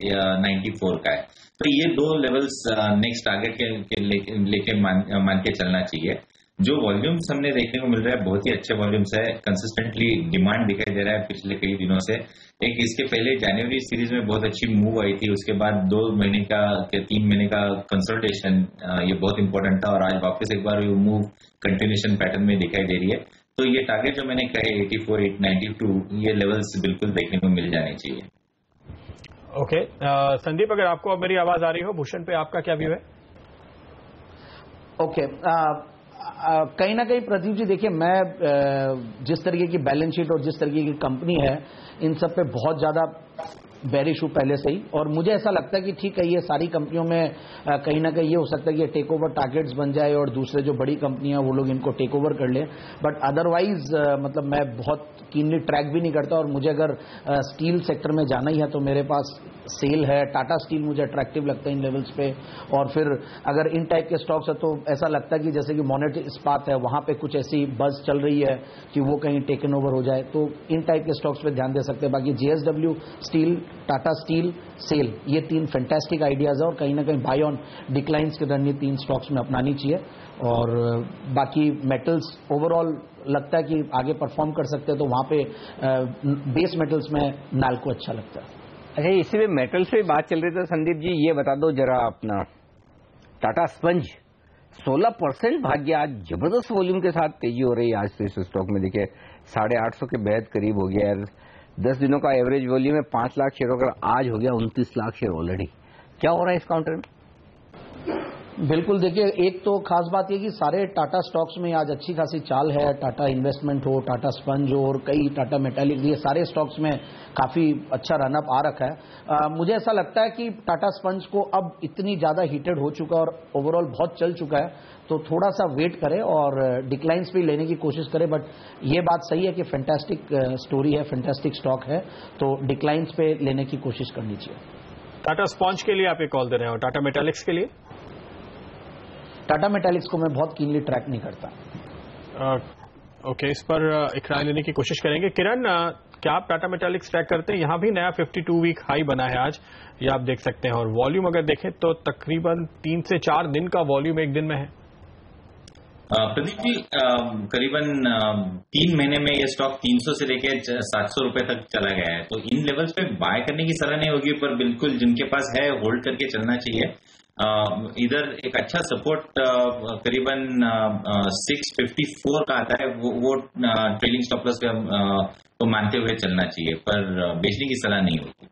94 का है। तो ये दो लेवल्स नेक्स्ट टारगेट के लेके मान के चलना चाहिए। जो वॉल्यूम्स हमने देखने को मिल रहा है बहुत ही अच्छे वॉल्यूम्स है, कंसिस्टेंटली डिमांड दिखाई दे रहा है पिछले कई दिनों से। एक इसके पहले जनवरी सीरीज में बहुत अच्छी मूव आई थी, उसके बाद 2 महीने का 3 महीने का कंसल्टेशन, ये बहुत इंपॉर्टेंट था, और आज वापस एक बार ये मूव कंटिन्यूएशन पैटर्न में दिखाई दे रही है। तो ये टारगेट जो मैंने कहे 84, 92, ये लेवल्स बिल्कुल देखने को मिल जाने चाहिए। ओके, संदीप, अगर आपको अब मेरी आवाज आ रही हो, भूषण पे आपका क्या व्यू है? ओके, कहीं ना कहीं प्रदीप जी देखिए, मैं जिस तरीके की बैलेंस शीट और जिस तरीके की कंपनी है, इन सब पे बहुत ज्यादा बेरिश हूं पहले से ही, और मुझे ऐसा लगता है कि ठीक है, ये सारी कंपनियों में कहीं ना कहीं ये हो सकता है कि ये टेक ओवर टारगेट्स बन जाए और दूसरे जो बड़ी कंपनियां वो लोग इनको टेक ओवर कर ले। बट अदरवाइज मतलब मैं बहुत कीनली ट्रैक भी नहीं करता, और मुझे अगर स्टील सेक्टर में जाना ही है तो मेरे पास सेल है, टाटा स्टील मुझे अट्रैक्टिव लगता है इन लेवल्स पे, और फिर अगर इन टाइप के स्टॉक्स है तो ऐसा लगता है कि जैसे कि मोनेट इस्पात है, वहां पे कुछ ऐसी बज चल रही है कि वो कहीं टेकन ओवर हो जाए, तो इन टाइप के स्टॉक्स पे ध्यान दे सकते हैं। बाकी JSW steel, Tata steel, SAIL, ये 3 फैंटास्टिक आइडियाज है, और कहीं ना कहीं बाय ऑन डिक्लाइंस की रणनीति 3 स्टॉक्स में अपनानी चाहिए। और बाकी मेटल्स ओवरऑल लगता है कि आगे परफॉर्म कर सकते हैं, तो वहां पे बेस मेटल्स में नाल्को अच्छा लगता है। अच्छा, इसी में मेटल्स पे बात चल रही थी, संदीप जी ये बता दो जरा, अपना टाटा स्पंज 16% भाग गया, आज जबरदस्त वॉल्यूम के साथ तेजी हो रही है। आज तो इस स्टॉक में देखिए 850 के बेहद करीब हो गया है। 10 दिनों का एवरेज वॉल्यूम है 5 लाख शेयरों का, आज हो गया 29 लाख शेयर ऑलरेडी। क्या हो रहा है इस काउंटर में? बिल्कुल, देखिए एक तो खास बात यह कि सारे टाटा स्टॉक्स में आज अच्छी खासी चाल है। टाटा इन्वेस्टमेंट हो, टाटा स्पंज हो, और कई टाटा मेटालिक, ये सारे स्टॉक्स में काफी अच्छा रनअप आ रखा है। मुझे ऐसा लगता है कि टाटा स्पंज को अब इतनी ज्यादा हीटेड हो चुका है और ओवरऑल बहुत चल चुका है, तो थोड़ा सा वेट करें और डिक्लाइंस भी लेने की कोशिश करें। बट ये बात सही है कि फैंटास्टिक स्टोरी है, फैंटास्टिक स्टॉक है, तो डिक्लाइंस पे लेने की कोशिश करनी चाहिए। टाटा स्पंज के लिए आप ये कॉल दे रहे हो, टाटा मेटालिक्स के लिए? टाटा मेटालिक्स को मैं बहुत कीनली ट्रैक नहीं करता। ओके, इस पर एक राय लेने की कोशिश करेंगे। किरण, क्या आप टाटा मेटालिक्स ट्रैक करते हैं? यहां भी नया 52 वीक हाई बना है आज, ये आप देख सकते हैं, और वॉल्यूम अगर देखें तो तकरीबन 3 से 4 दिन का वॉल्यूम एक दिन में है। प्रदीप जी, करीबन 3 महीने में ये स्टॉक 300 से लेकर 700 रुपए तक चला गया है, तो इन लेवल्स पे बाय करने की सलाह नहीं होगी, पर बिल्कुल जिनके पास है होल्ड करके चलना चाहिए। इधर एक अच्छा सपोर्ट करीबन 654 का आता है, वो ट्रेलिंग स्टॉप लॉस को मानते हुए चलना चाहिए, पर बेचने की सलाह नहीं होगी।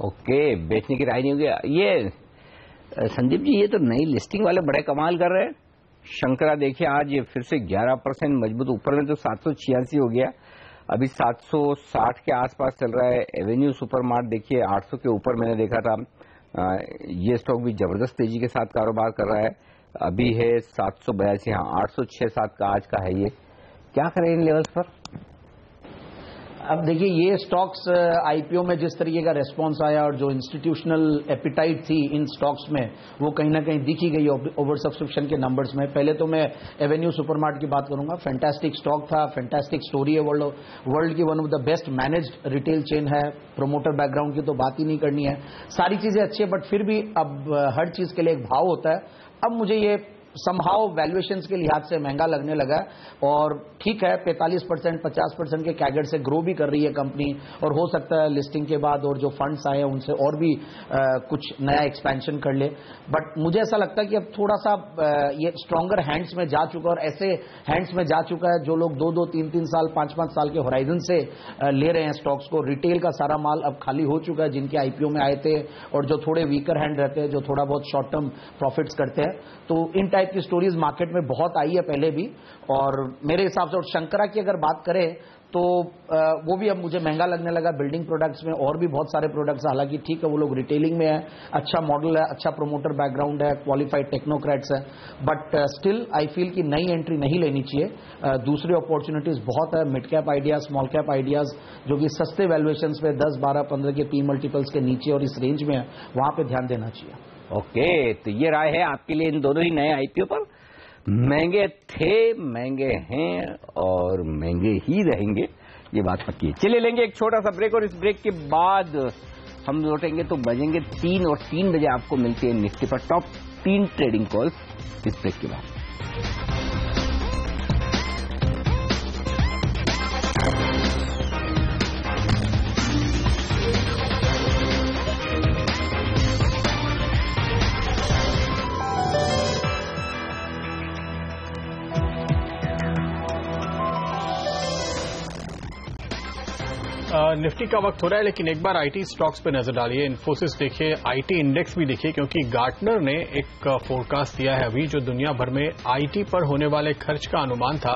ओके, बेचने की राय नहीं होगी। ये संदीप जी, ये तो नई लिस्टिंग वाले बड़े कमाल कर रहे हैं। शंकरा देखिए आज ये फिर से 11% मजबूत, ऊपर में तो 786 हो गया, अभी 760 के आसपास चल रहा है। एवेन्यू सुपरमार्ट देखिए 800 के ऊपर मैंने देखा था, ये स्टॉक भी जबरदस्त तेजी के साथ कारोबार कर रहा है। अभी है 782, हाँ 806-7 का आज का है ये। क्या करें इन लेवल्स पर? अब देखिए, ये स्टॉक्स आईपीओ में जिस तरीके का रेस्पॉन्स आया और जो इंस्टीट्यूशनल एपिटाइट थी इन स्टॉक्स में, वो कहीं ना कहीं दिखी गई ओवर सब्सक्रिप्शन के नंबर्स में। पहले तो मैं एवेन्यू सुपरमार्ट की बात करूंगा। फैंटास्टिक स्टॉक था, फैंटास्टिक स्टोरी है, वर्ल्ड की one of the best managed retail chain है। प्रोमोटर बैकग्राउंड की तो बात ही नहीं करनी है, सारी चीजें अच्छी है, बट फिर भी अब हर चीज के लिए एक भाव होता है। अब मुझे ये समहाउ वैल्यूएशंस के लिहाज से महंगा लगने लगा है। और ठीक है, 45% 50% के कैगर से ग्रो भी कर रही है कंपनी, और हो सकता है लिस्टिंग के बाद और जो फंड्स आए हैं उनसे और भी कुछ नया एक्सपेंशन कर ले। बट मुझे ऐसा लगता है कि अब थोड़ा सा ये स्ट्रॉन्गर हैंड्स में जा चुका है, और ऐसे हैंड्स में जा चुका है जो लोग 2-2, 3-3 साल, 5-5 साल के होराइजन से ले रहे हैं स्टॉक्स को। रिटेल का सारा माल अब खाली हो चुका है, जिनके आईपीओ में आए थे, और जो थोड़े वीकर हैंड रहते हैं, जो थोड़ा बहुत शॉर्ट टर्म प्रॉफिट्स करते हैं। तो इन टाइप की स्टोरीज मार्केट में बहुत आई है पहले भी, और मेरे हिसाब से। और शंकरा की अगर बात करें तो वो भी अब मुझे महंगा लगने लगा। बिल्डिंग प्रोडक्ट्स में और भी बहुत सारे प्रोडक्ट्स, हालांकि ठीक है वो लोग रिटेलिंग में है, अच्छा मॉडल है, अच्छा प्रोमोटर बैकग्राउंड है, क्वालिफाइड टेक्नोक्रेट्स है, बट स्टिल आई फील कि नई एंट्री नहीं लेनी चाहिए। दूसरी अपॉर्चुनिटीज बहुत है, mid cap ideas, small cap ideas, जो कि सस्ते वैल्यूएशंस पे 10, 12, 15 के P मल्टीपल्स के नीचे और इस रेंज में है, वहां पे ध्यान देना चाहिए। ओके, तो ये राय है आपके लिए इन दोनों ही नए आईपीओ पर। महंगे थे, महंगे हैं और महंगे ही रहेंगे, ये बात पक्की है। चलिए लेंगे एक छोटा सा ब्रेक, और इस ब्रेक के बाद हम लौटेंगे तो बजेंगे 3, और 3 बजे आपको मिलती है निफ्टी पर टॉप 3 ट्रेडिंग कॉल्स इस ब्रेक के बाद। निफ्टी का वक्त हो रहा है, लेकिन एक बार आईटी स्टॉक्स पे नजर डालिए। इन्फोसिस देखिए, आईटी इंडेक्स भी देखिए, क्योंकि गार्टनर ने एक फोरकास्ट दिया है अभी, जो दुनिया भर में आईटी पर होने वाले खर्च का अनुमान था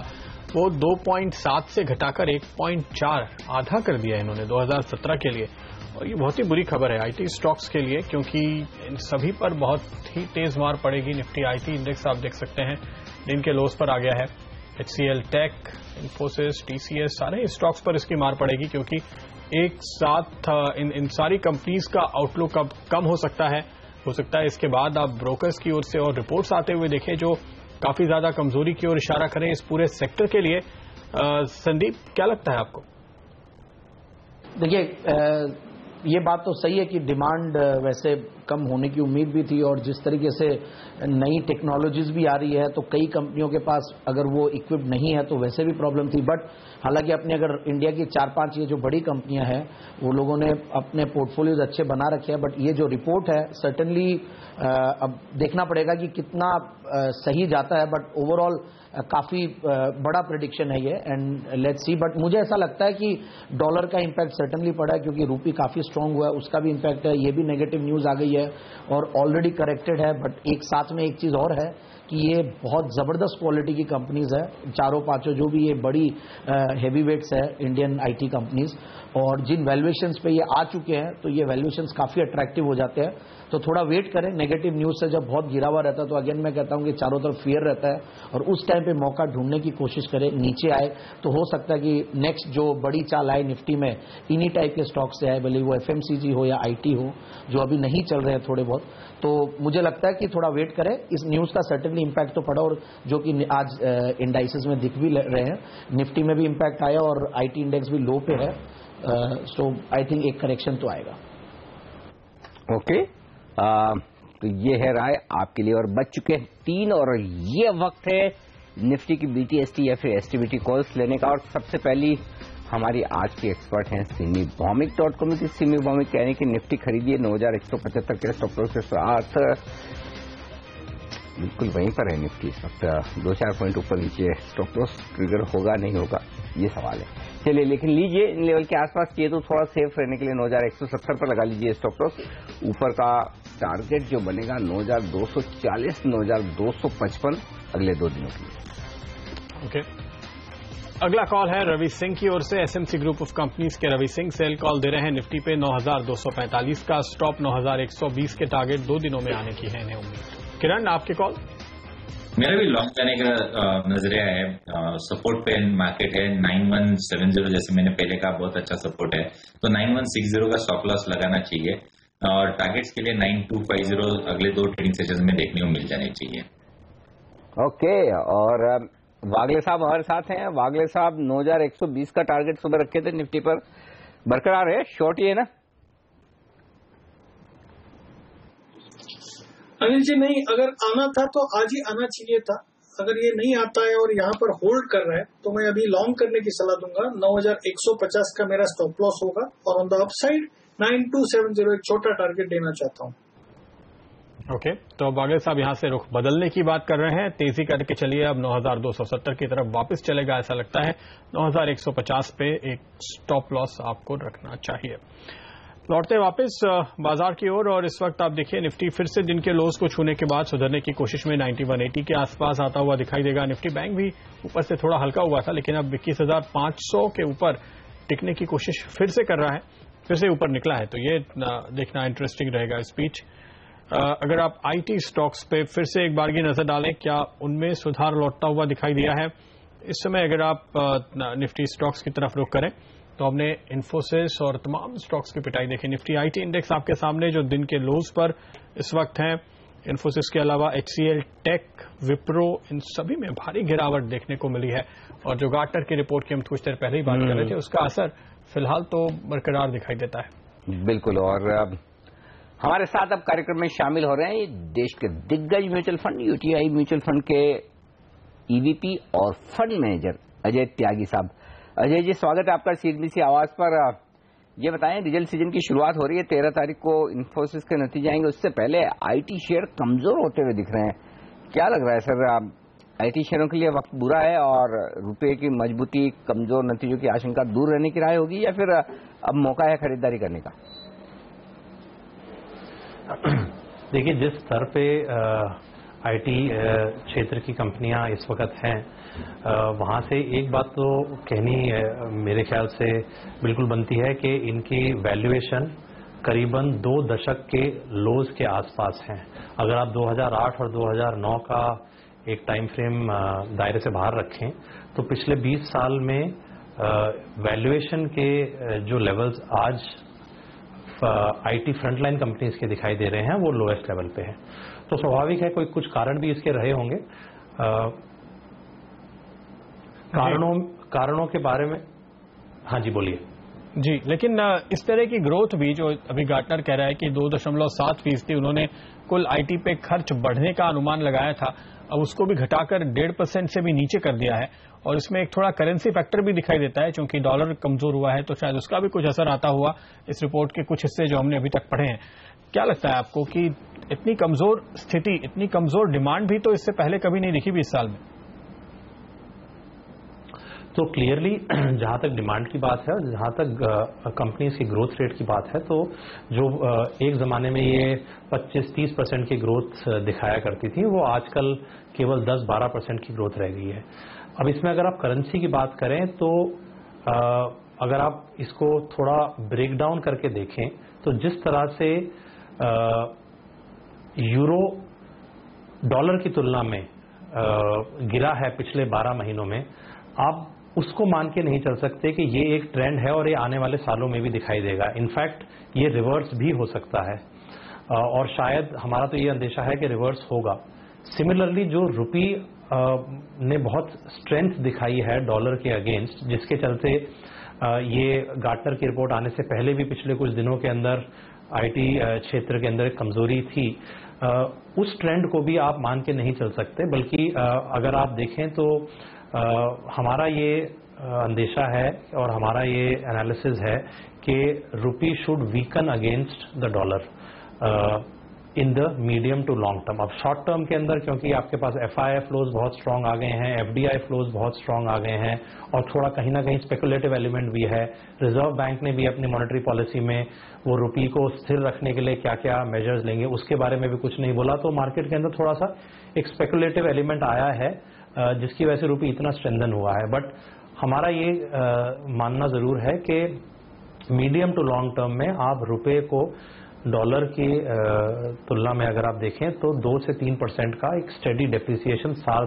वो 2.7 से घटाकर 1.4 आधा कर दिया इन्होंने 2017 के लिए। और ये बहुत ही बुरी खबर है आईटी स्टॉक्स के लिए, क्योंकि इन सभी पर बहुत ही तेज मार पड़ेगी। निफ्टी आईटी इंडेक्स आप देख सकते हैं दिन के लोस पर आ गया है। HCL टेक, इन्फोसिस, TCS, सारे स्टॉक्स पर इसकी मार पड़ेगी, क्योंकि एक साथ इन सारी कंपनीज का आउटलुक अब कम हो सकता है इसके बाद आप ब्रोकर्स की ओर से और रिपोर्ट्स आते हुए देखें जो काफी ज्यादा कमजोरी की ओर इशारा करें इस पूरे सेक्टर के लिए। संदीप, क्या लगता है आपको? देखिए, ये बात तो सही है कि डिमांड वैसे कम होने की उम्मीद भी थी, और जिस तरीके से नई टेक्नोलॉजीज भी आ रही है तो कई कंपनियों के पास अगर वो इक्विप्ड नहीं है तो वैसे भी प्रॉब्लम थी। बट हालांकि अपने अगर इंडिया की 4-5 ये जो बड़ी कंपनियां हैं वो लोगों ने अपने पोर्टफोलियोज अच्छे बना रखे हैं। बट ये जो रिपोर्ट है सर्टेनली अब देखना पड़ेगा कि कितना सही जाता है, बट ओवरऑल काफी बड़ा प्रेडिक्शन है ये, एंड लेट्स सी। बट मुझे ऐसा लगता है कि डॉलर का इंपैक्ट सर्टेनली पड़ा है, क्योंकि रूपी काफी स्ट्रांग हुआ है, उसका भी इंपैक्ट है। ये भी नेगेटिव न्यूज आ गई है और ऑलरेडी करेक्टेड है। बट एक साथ में एक चीज और है कि ये बहुत जबरदस्त क्वालिटी की कंपनीज है, चारों पांचों जो भी ये बड़ी हेवी वेट्स है इंडियन आईटी कंपनीज, और जिन वैल्यूएशंस पे ये आ चुके हैं तो ये वैल्यूएशंस काफी अट्रैक्टिव हो जाते हैं। तो थोड़ा वेट करें। नेगेटिव न्यूज से जब बहुत गिरा हुआ रहता है तो अगेन मैं कहता हूं कि चारों तरफ फियर रहता है, और उस टाइम पे मौका ढूंढने की कोशिश करें। नीचे आए तो हो सकता है कि नेक्स्ट जो बड़ी चाल आए निफ्टी में इन्हीं टाइप के स्टॉक से आए, भले वो FMCG हो या IT हो, जो अभी नहीं चल रहे हैं थोड़े बहुत। तो मुझे लगता है कि थोड़ा वेट करें। इस न्यूज का सर्टेनली इंपैक्ट तो पड़ा, और जो कि आज इंडाइसेस में दिख भी रहे हैं। निफ्टी में भी इंपैक्ट आया और IT इंडेक्स भी लो पे है। सो आई थिंक एक करेक्शन तो आएगा। ओके, तो ये है राय आपके लिए, और बच चुके हैं 3, और ये वक्त है निफ्टी की BTST या फिर STBT कॉल्स लेने का। और सबसे पहली हमारी आज की एक्सपर्ट हैं सिमी भौमिक.com की सिमी भौमिक। कहने की निफ्टी खरीदिए 9175 के स्टॉप लॉस के साथ, बिल्कुल वहीं पर है निफ्टी इस वक्त। 2-4 पॉइंट ऊपर नीचे स्टॉप लॉस ट्रिगर होगा नहीं होगा, ये सवाल है। चलिए, लेकिन लीजिए इन लेवल के आसपास चाहिए तो थोड़ा सेफ रहने के लिए 9170 पर लगा लीजिए स्टॉप लॉस। ऊपर का टारगेट जो बनेगा 9240, 9255 अगले 2 दिनों के लिए। ओके, अगला कॉल है रवि सिंह की ओर से, SMC ग्रुप ऑफ कंपनीज के रवि सिंह। सेल कॉल दे रहे हैं निफ्टी पे 9245 का, स्टॉप 9120 के टारगेट 2 दिनों में आने की है इन्हें उम्मीद। किरण, आपके कॉल। मेरा भी लॉन्ग जाने का नजरिया है। सपोर्ट पे मार्केट है 9170, जैसे मैंने पहले कहा बहुत अच्छा सपोर्ट है, तो 9160 का स्टॉप लॉस लगाना चाहिए और टारगेट्स के लिए 9250 अगले 2 ट्रेडिंग सेशंस में देखने को मिल जाने चाहिए। ओके, और वागले साहब हमारे साथ हैं। वागले साहब 9120 का टारगेट सुबह रखे थे निफ्टी पर, बरकरार है, शॉर्ट ही है ना? अनिल जी नहीं, अगर आना था तो आज ही आना चाहिए था। अगर ये नहीं आता है और यहाँ पर होल्ड कर रहा है तो मैं अभी लॉन्ग करने की सलाह दूंगा। 9150 का मेरा स्टॉप लॉस होगा और ऑन द अपसाइड 9270 एक छोटा टारगेट देना चाहता हूँ। ओके, तो बागेल साहब यहाँ से रुख बदलने की बात कर रहे हैं, तेजी करके चलिए, अब 9270 की तरफ वापस चलेगा ऐसा लगता है। 9150 पे एक स्टॉप लॉस आपको रखना चाहिए। लौटते वापस बाजार की ओर, और इस वक्त आप देखिए निफ्टी फिर से दिन के लोज को छूने के बाद सुधरने की कोशिश में 9180 के आसपास आता हुआ दिखाई देगा। निफ्टी बैंक भी ऊपर से थोड़ा हल्का हुआ था, लेकिन अब 21,500 के ऊपर टिकने की कोशिश फिर से कर रहा है, फिर से ऊपर निकला है, तो ये देखना इंटरेस्टिंग रहेगा स्पीच। अगर आप आईटी स्टॉक्स पे फिर से एक बार की नजर डालें, क्या उनमें सुधार लौटता हुआ दिखाई दिया है? इस समय अगर आप निफ्टी स्टॉक्स की तरफ रुख करें तो हमने इन्फोसिस और तमाम स्टॉक्स की पिटाई देखी। निफ्टी आईटी इंडेक्स आपके सामने जो दिन के लोज पर इस वक्त हैं, इन्फोसिस के अलावा HCL, टेक, विप्रो, इन सभी में भारी गिरावट देखने को मिली है। और जो गार्टनर की रिपोर्ट की हम कुछ देर पहले ही बात कर रहे थे, उसका असर फिलहाल तो बरकरार दिखाई देता है। बिल्कुल, और हमारे साथ अब कार्यक्रम में शामिल हो रहे हैं देश के दिग्गज mutual fund UTI mutual fund के EVP और फंड मैनेजर अजय त्यागी साहब। अजय जी, स्वागत है आपका CNBC आवाज पर। ये बताएं, रिजल्ट सीजन की शुरुआत हो रही है, 13 तारीख को इन्फोसिस के नतीजे आएंगे, उससे पहले IT शेयर कमजोर होते हुए दिख रहे हैं। क्या लग रहा है सर, IT शेयरों के लिए वक्त बुरा है और रुपए की मजबूती कमजोर नतीजों की आशंका दूर रहने की राय होगी, या फिर अब मौका है खरीदारी करने का? देखिए, जिस स्तर पे IT क्षेत्र की कंपनियां इस वक्त हैं, वहां से एक बात तो कहनी मेरे ख्याल से बिल्कुल बनती है कि इनकी वैल्यूएशन करीबन 2 दशक के लोज के आसपास हैं। अगर आप 2008 और 2009 का एक टाइम फ्रेम दायरे से बाहर रखें तो पिछले 20 साल में वैल्यूएशन के जो लेवल्स आज IT फ्रंटलाइन कंपनीज के दिखाई दे रहे हैं, वो लोएस्ट लेवल पे है। तो स्वाभाविक है कोई कुछ कारण भी इसके रहे होंगे। कारणों के बारे में, हाँ जी बोलिए। जी, लेकिन इस तरह की ग्रोथ भी जो अभी गार्टनर कह रहा है कि 2.7% उन्होंने कुल IT पे खर्च बढ़ने का अनुमान लगाया था, अब उसको भी घटाकर 1.5% से भी नीचे कर दिया है। और इसमें एक थोड़ा करेंसी फैक्टर भी दिखाई देता है, क्योंकि डॉलर कमजोर हुआ है, तो शायद उसका भी कुछ असर आता हुआ इस रिपोर्ट के कुछ हिस्से जो हमने अभी तक पढ़े हैं। क्या लगता है आपको कि इतनी कमजोर स्थिति, इतनी कमजोर डिमांड भी तो इससे पहले कभी नहीं दिखी 20 साल में? तो क्लियरली जहां तक डिमांड की बात है और जहां तक कंपनीज की ग्रोथ रेट की बात है, तो जो एक जमाने में ये 25-30% की ग्रोथ दिखाया करती थी, वो आजकल केवल 10-12% की ग्रोथ रह गई है। अब इसमें अगर आप करेंसी की बात करें तो अगर आप इसको थोड़ा ब्रेक डाउन करके देखें तो जिस तरह से यूरो डॉलर की तुलना में गिरा है पिछले 12 महीनों में, आप उसको मान के नहीं चल सकते कि ये एक ट्रेंड है और ये आने वाले सालों में भी दिखाई देगा। इनफैक्ट ये रिवर्स भी हो सकता है और शायद हमारा तो ये अंदेशा है कि रिवर्स होगा। सिमिलरली जो रुपी ने बहुत स्ट्रेंथ दिखाई है डॉलर के अगेंस्ट, जिसके चलते ये गार्टनर की रिपोर्ट आने से पहले भी पिछले कुछ दिनों के अंदर IT क्षेत्र के अंदर एक कमजोरी थी, उस ट्रेंड को भी आप मान के नहीं चल सकते। बल्कि अगर आप देखें तो हमारा ये अंदेशा है और हमारा ये एनालिसिस है कि rupee should weaken against the dollar in the medium to long term. अब शॉर्ट टर्म के अंदर क्योंकि आपके पास FII फ्लोज बहुत स्ट्रांग आ गए हैं, FDI फ्लोज बहुत स्ट्रांग आ गए हैं और थोड़ा कहीं ना कहीं स्पेकुलेटिव एलिमेंट भी है। रिजर्व बैंक ने भी अपनी मॉनेटरी पॉलिसी में वो रुपी को स्थिर रखने के लिए क्या क्या मेजर्स लेंगे उसके बारे में भी कुछ नहीं बोला, तो मार्केट के अंदर थोड़ा सा एक स्पेकुलेटिव एलिमेंट आया है जिसकी वजह से रुपी इतना स्ट्रेंथन हुआ है। बट हमारा ये मानना जरूर है कि मीडियम टू लॉन्ग टर्म में आप रुपए को डॉलर की तुलना में अगर आप देखें तो 2 से 3% का एक स्टेडी डेप्रिसिएशन साल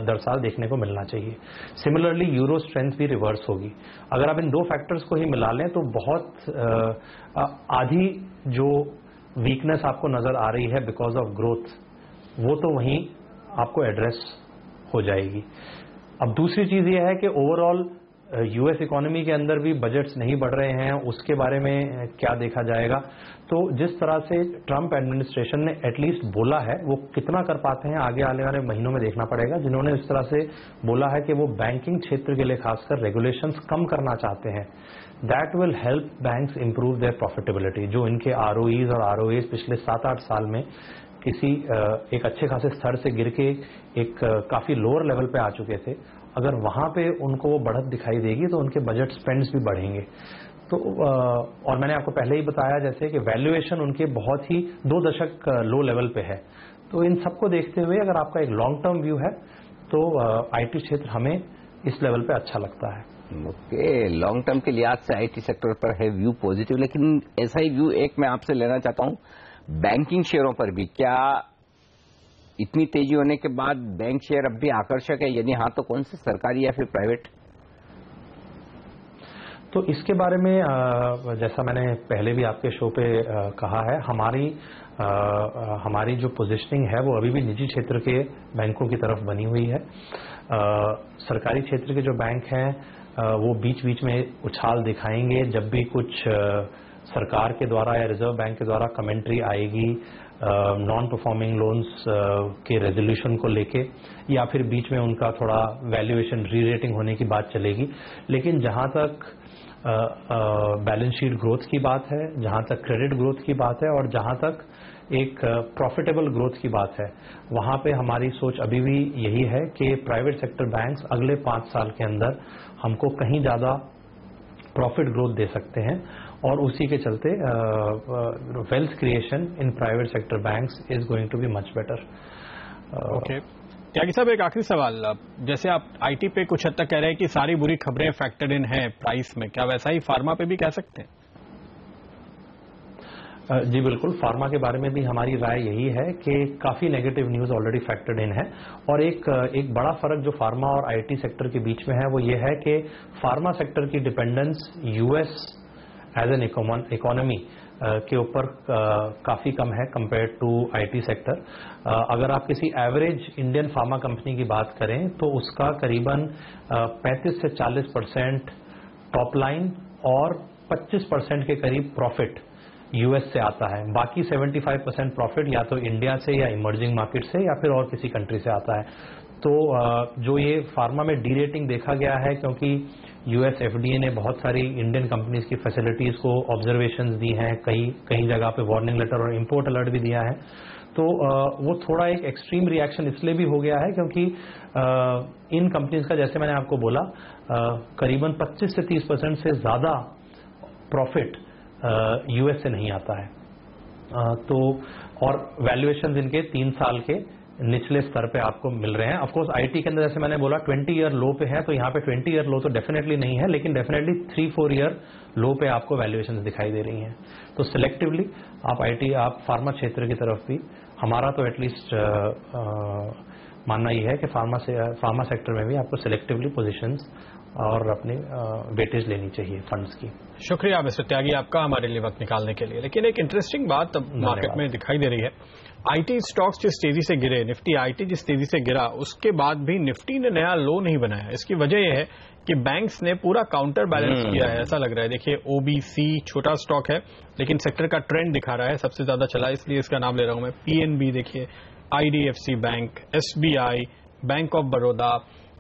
दर साल देखने को मिलना चाहिए। सिमिलरली यूरो स्ट्रेंथ भी रिवर्स होगी। अगर आप इन दो फैक्टर्स को ही मिला लें तो बहुत आधी जो वीकनेस आपको नजर आ रही है बिकॉज ऑफ ग्रोथ, वो तो वहीं आपको एड्रेस हो जाएगी। अब दूसरी चीज ये है कि ओवरऑल यूएस इकोनॉमी के अंदर भी बजट्स नहीं बढ़ रहे हैं, उसके बारे में क्या देखा जाएगा। तो जिस तरह से ट्रंप एडमिनिस्ट्रेशन ने एटलीस्ट बोला है, वो कितना कर पाते हैं आगे आने वाले महीनों में देखना पड़ेगा। जिन्होंने इस तरह से बोला है कि वो बैंकिंग क्षेत्र के लिए खासकर रेगुलेशंस कम करना चाहते हैं, that will help banks improve there profitability. जो इनके आरओईज और आरओएस पिछले 7-8 साल में किसी एक अच्छे खासे स्तर से गिर के एक काफी लोअर लेवल पे आ चुके थे, अगर वहां पे उनको वो बढ़त दिखाई देगी तो उनके बजट स्पेंड्स भी बढ़ेंगे। तो और मैंने आपको पहले ही बताया जैसे कि वैल्यूएशन उनके बहुत ही 2 दशक लो लेवल पे है। तो इन सबको देखते हुए अगर आपका एक लॉन्ग टर्म व्यू है तो आईटी क्षेत्र हमें इस लेवल पे अच्छा लगता है। ओके, लॉन्ग टर्म के लिहाज से आईटी सेक्टर पर है व्यू पॉजिटिव, लेकिन ऐसा ही व्यू एक मैं आपसे लेना चाहता हूं बैंकिंग शेयरों पर भी। क्या इतनी तेजी होने के बाद बैंक शेयर अब भी आकर्षक है? यदि हाँ तो कौन से, सरकारी या फिर प्राइवेट? तो इसके बारे में जैसा मैंने पहले भी आपके शो पे कहा है, हमारी जो पोजीशनिंग है वो अभी भी निजी क्षेत्र के बैंकों की तरफ बनी हुई है। सरकारी क्षेत्र के जो बैंक हैं वो बीच बीच में उछाल दिखाएंगे जब भी कुछ सरकार के द्वारा या रिजर्व बैंक के द्वारा कमेंट्री आएगी नॉन परफॉर्मिंग लोन्स के रेजोल्यूशन को लेके, या फिर बीच में उनका थोड़ा वैल्यूएशन री रेटिंग होने की बात चलेगी। लेकिन जहां तक बैलेंस शीट ग्रोथ की बात है, जहां तक क्रेडिट ग्रोथ की बात है और जहां तक एक प्रॉफिटेबल ग्रोथ की बात है, वहां पे हमारी सोच अभी भी यही है कि प्राइवेट सेक्टर बैंक्स अगले 5 साल के अंदर हमको कहीं ज्यादा प्रॉफिट ग्रोथ दे सकते हैं और उसी के चलते wealth creation in private sector banks is going to be much better. Okay, Tyagi साहब एक आखिरी सवाल, जैसे आप आईटी पे कुछ हद तक कह रहे हैं कि सारी बुरी खबरें फैक्टर्ड इन है प्राइस में, क्या वैसा ही फार्मा पे भी कह सकते हैं? जी बिल्कुल, फार्मा के बारे में भी हमारी राय यही है कि काफी नेगेटिव न्यूज ऑलरेडी फैक्टर्ड इन है। और एक बड़ा फर्क जो फार्मा और आईटी सेक्टर के बीच में है वो ये है कि फार्मा सेक्टर की dependence US as an economy के ऊपर काफी कम है कंपेयर टू आईटी सेक्टर। अगर आप किसी एवरेज इंडियन फार्मा कंपनी की बात करें तो उसका करीबन 35 से 40% टॉप लाइन और 25% के करीब प्रॉफिट यूएस से आता है। बाकी 75% प्रॉफिट या तो इंडिया से या इमर्जिंग मार्केट से या फिर और किसी कंट्री से आता है। तो जो ये फार्मा में डी रेटिंग देखा गया है, क्योंकि यूएस एफडीए ने बहुत सारी इंडियन कंपनीज की फैसिलिटीज को ऑब्जर्वेशंस दी हैं, कई जगह पे वार्निंग लेटर और इंपोर्ट अलर्ट भी दिया है। तो वो थोड़ा एक एक्सट्रीम रिएक्शन इसलिए भी हो गया है क्योंकि इन कंपनीज का, जैसे मैंने आपको बोला, करीबन 25 से 30% से ज्यादा प्रॉफिट यूएस से नहीं आता है। तो और वैल्यूएशन इनके 3 साल के निचले स्तर पे आपको मिल रहे हैं। ऑफ कोर्स आईटी के अंदर जैसे मैंने बोला 20 ईयर लो पे है, तो यहाँ पे 20 ईयर लो तो डेफिनेटली नहीं है, लेकिन डेफिनेटली 3-4 ईयर लो पे आपको वैल्यूएशन दिखाई दे रही हैं। तो सिलेक्टिवली आप फार्मा क्षेत्र की तरफ भी, हमारा तो एटलीस्ट मानना यह है कि फार्मा सेक्टर में भी आपको सिलेक्टिवली पोजीशंस और अपने वेटेज लेनी चाहिए फंड्स की। शुक्रिया मिस्टर त्यागी आपका हमारे लिए वक्त निकालने के लिए। लेकिन एक इंटरेस्टिंग बात अब मार्केट में दिखाई दे रही है, आईटी स्टॉक्स जिस तेजी से गिरे, निफ्टी आईटी जिस तेजी से गिरा, उसके बाद भी निफ्टी ने नया लो नहीं बनाया। इसकी वजह यह है कि बैंक्स ने पूरा काउंटर बैलेंस किया है, ऐसा लग रहा है। देखिए ओबीसी छोटा स्टॉक है लेकिन सेक्टर का ट्रेंड दिखा रहा है, सबसे ज्यादा चला, इसलिए इसका नाम ले रहा हूं मैं। पीएनबी देखिए, IDFC bank, SBI, bank of Baroda,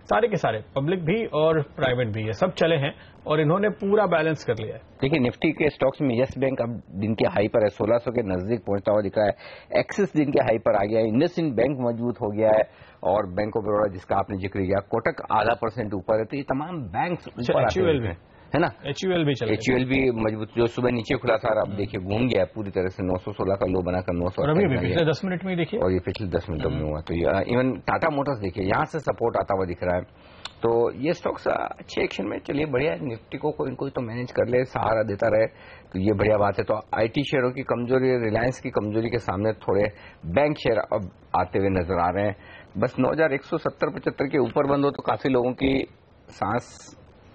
सारे के सारे पब्लिक भी और प्राइवेट भी, ये सब चले हैं और इन्होंने पूरा बैलेंस कर लिया है। देखिए निफ्टी के स्टॉक्स में यस बैंक अब दिन के हाई पर है, 1600 के नजदीक पहुंचता हुआ दिख रहा है। एक्सिस दिन के हाई पर आ गया है, इंडसइंड बैंक मजबूत हो गया है और बैंक ऑफ बड़ौदा जिसका आपने जिक्र किया, कोटक 0.5% ऊपर है। तो ये तमाम बैंक ऊपर एचयूएल में है ना। HUL भी चल, HUL भी मजबूत, जो सुबह नीचे खुला था अब देखिए घूम गया पूरी तरह से, 916 का लो बनाकर 900, और अभी पिछले 10 मिनट में देखिए, और ये पिछले 10 मिनटों में हुआ। तो इवन टाटा मोटर्स देखिए यहाँ से सपोर्ट आता हुआ दिख रहा है। तो ये स्टॉक्स अच्छे एक्शन में, चलिए बढ़िया है। निफ्टी को कोई कोई तो मैनेज कर ले, सहारा देता रहे, तो ये बढ़िया बात है। तो IT शेयरों की कमजोरी, रिलायंस की कमजोरी के सामने थोड़े बैंक शेयर अब आते हुए नजर आ रहे हैं। बस 9170-75 के ऊपर बंद हो तो काफी लोगों की सांस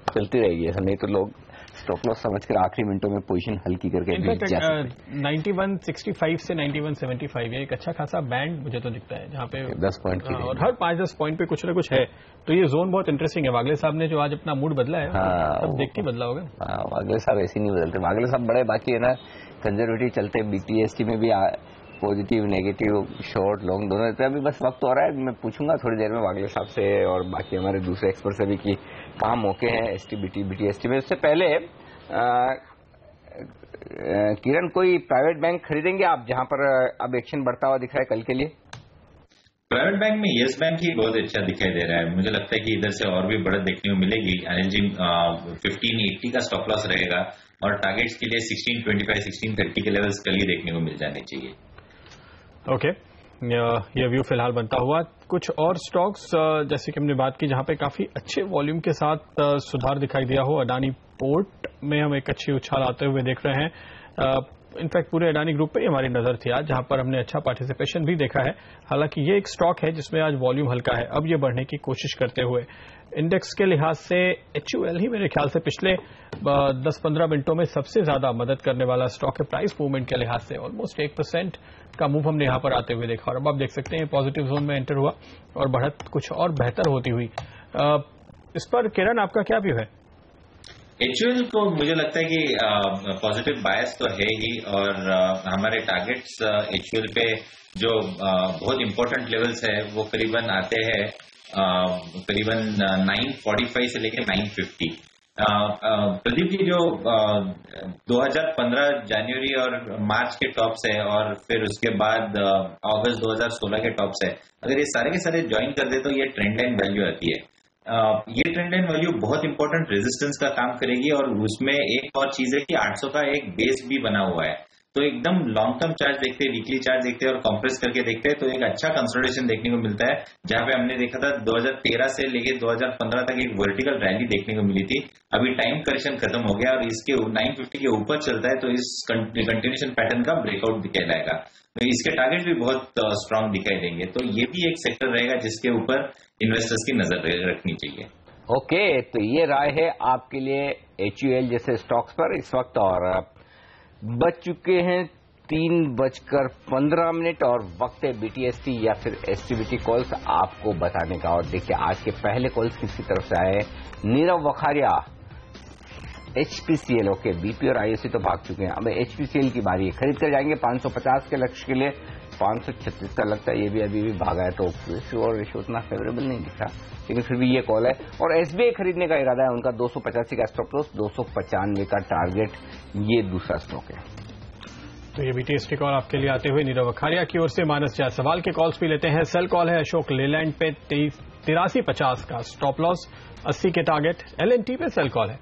चलती रहेगी, ऐसा नहीं तो लोग स्टॉप लॉस समझकर आखिरी मिनटों में पोजीशन हल्की करके बेच जा सकते हैं। 9165 से 9175 ये एक अच्छा खासा बैंड मुझे तो दिखता है, जहाँ पे 10 पॉइंट की, और हर 5-10 पॉइंट पे कुछ ना कुछ है। तो ये जोन बहुत इंटरेस्टिंग है। वागले साहब ने जो आज अपना मूड बदला है, सब देख के बदला होगा। वागले साहब ऐसे नहीं बदलते, वागले साहब बड़े बाकी है ना, कंजर्वेटिव चलते, BTST में भी पॉजिटिव नेगेटिव शॉर्ट लॉन्ग दोनों रहते हैं। अभी बस वक्त हो रहा है, मैं पूछूंगा थोड़ी देर में वागले साहब से और बाकी हमारे दूसरे एक्सपर्ट से भी कि कहाँ मौके हैं STBT BTST में। उससे पहले किरण, कोई प्राइवेट बैंक खरीदेंगे आप जहां पर अब एक्शन बढ़ता हुआ दिख रहा है कल के लिए? प्राइवेट बैंक में येस बैंक ही बहुत अच्छा दिखाई दे रहा है। मुझे लगता है कि इधर से और भी बढ़त देखने को मिलेगी। अनिल जी 1580 का स्टॉप लॉस रहेगा और टारगेट्स के लिए 1625 1630 के लेवल्स कल ही देखने को मिल जाने चाहिए। ओके, ये व्यू फिलहाल बनता हुआ। कुछ और स्टॉक्स जैसे कि हमने बात की जहां पे काफी अच्छे वॉल्यूम के साथ सुधार दिखाई दिया हो, अडानी पोर्ट में हम एक अच्छी उछाल आते हुए देख रहे हैं। इनफैक्ट पूरे अडानी ग्रुप पे हमारी नजर थी आज, जहां पर हमने अच्छा पार्टिसिपेशन भी देखा है। हालांकि ये एक स्टॉक है जिसमें आज वॉल्यूम हल्का है, अब ये बढ़ने की कोशिश करते हुए। इंडेक्स के लिहाज से HUL ही मेरे ख्याल से पिछले 10-15 मिनटों में सबसे ज्यादा मदद करने वाला स्टॉक है। प्राइस मूवमेंट के लिहाज से ऑलमोस्ट 1% का मूव हमने यहां पर आते हुए देखा, और अब आप देख सकते हैं पॉजिटिव जोन में एंटर हुआ और बढ़त कुछ और बेहतर होती हुई। इस पर किरण आपका क्या व्यू है? HUL को मुझे लगता है कि पॉजिटिव बायस तो है ही, और हमारे टारगेट्स HUL पे जो बहुत इंपॉर्टेंट लेवल्स है वो करीबन आते हैं करीबन 945 से लेकर 950। प्रदीप जी, जो 2015 जनवरी और मार्च के टॉप्स है और फिर उसके बाद अगस्त 2016 के टॉप्स है, अगर ये सारे के सारे ज्वाइन कर दे तो ये ट्रेंड लाइन वैल्यू आती है। ये ट्रेंड लाइन वैल्यू बहुत इंपॉर्टेंट रेजिस्टेंस का काम करेगी, और उसमें एक और चीज है कि 800 का एक बेस भी बना हुआ है। तो एकदम लॉन्ग टर्म चार्ज देखते हैं, वीकली चार्ज देखते हैं और कंप्रेस करके देखते हैं तो एक अच्छा कंसोलिडेशन देखने को मिलता है। जहां पे हमने देखा था 2013 से लेके 2015 तक एक वर्टिकल रैली देखने को मिली थी। अभी टाइम करेक्शन खत्म हो गया और इसके 950 के ऊपर चलता है तो इस कंटिन्यूएशन पैटर्न का ब्रेकआउट दिखाई देगा। तो इसके टारगेट भी बहुत स्ट्रांग दिखाई देंगे। तो ये भी एक सेक्टर रहेगा जिसके ऊपर इन्वेस्टर्स की नजर रखनी चाहिए। ओके, तो ये राय है आपके लिए HUL जैसे स्टॉक्स पर इस वक्त। और बज चुके हैं 3:15 और वक्त है BTST या फिर STBT कॉल्स आपको बताने का। और देखिए आज के पहले कॉल्स किसकी तरफ से आए। Nirav Vakharia HPCL, okay, BP और IOC तो भाग चुके हैं, अब HPCL की बारी है। खरीद कर जाएंगे 550 के लक्ष्य के लिए, 536 का लगता है, ये भी अभी भी भागा है तो और रेशो उतना फेवरेबल नहीं दिखा, लेकिन फिर भी ये कॉल है। और SBI खरीदने का इरादा है उनका, 285 का स्टॉप लॉस, 295 का टारगेट, ये दूसरा स्टॉक है। तो ये BTST कॉल आपके लिए आते हुए नीरव वखारिया की ओर से। मानस जायसवाल के कॉल्स भी लेते हैं। सेल कॉल है अशोक लेलैंड पे 8350 का स्टॉप लॉस, 80 के टारगेट। LNT पे सेल कॉल है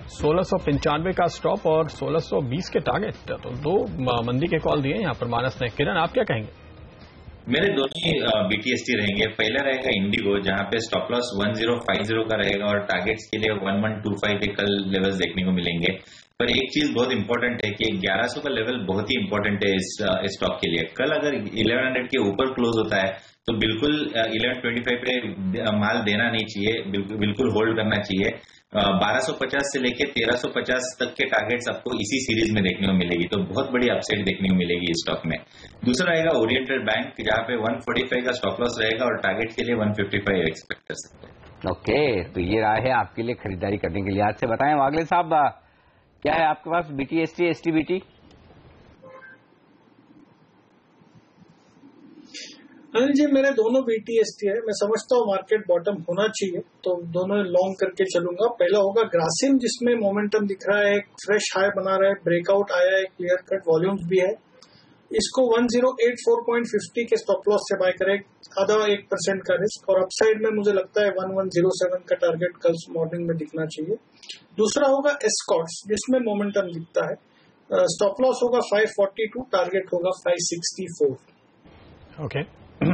1695 का स्टॉप और 1620 के टारगेट। तो दो मंदी के कॉल दिए यहाँ पर मानस ने। किरण, आप क्या कहेंगे? मेरे दोनों ही BTST रहेंगे। पहला रहेगा इंडिगो, जहां पे स्टॉप लॉस 1050 का रहेगा और टारगेट्स के लिए 1125 के कल लेवल्स देखने को मिलेंगे। पर एक चीज बहुत इंपॉर्टेंट है कि 1100 का लेवल बहुत ही इंपॉर्टेंट है इस स्टॉक के लिए। कल अगर 1100 के ऊपर क्लोज होता है तो बिल्कुल 1125 पे माल देना नहीं चाहिए, बिल्कुल होल्ड करना चाहिए। 1250 से लेके 1350 तक के टारगेट्स आपको इसी सीरीज में देखने को मिलेगी, तो बहुत बड़ी अपसाइड देखने को मिलेगी इस स्टॉक में। दूसरा रहेगा ओरिएंटल बैंक, जहां पे 145 का स्टॉप लॉस रहेगा और टारगेट के लिए 155 एक्सपेक्ट कर सकते हैं। ओके, तो ये राय है आपके लिए खरीदारी करने के लिए। आज से बताएं वागले साहब, क्या है आपके पास BTST STBT? अनिल जी, मेरे दोनों BTST है। मैं समझता हूँ मार्केट बॉटम होना चाहिए तो दोनों लॉन्ग करके चलूंगा। पहला होगा ग्रासिम, जिसमें मोमेंटम दिख रहा है, एक फ्रेश हाई बना रहा है, ब्रेकआउट आया है, क्लियर कट वॉल्यूम्स भी है। इसको 1084.50 के स्टॉप लॉस से बाय करें, आधा 1% का रिस्क, और अपसाइड में मुझे लगता है 1107 का टारगेट कल मॉर्निंग में दिखना चाहिए। दूसरा होगा एस्कॉर्ट्स, जिसमें मोमेंटम दिखता है, स्टॉप लॉस होगा 542, टारगेट होगा 564। ओके,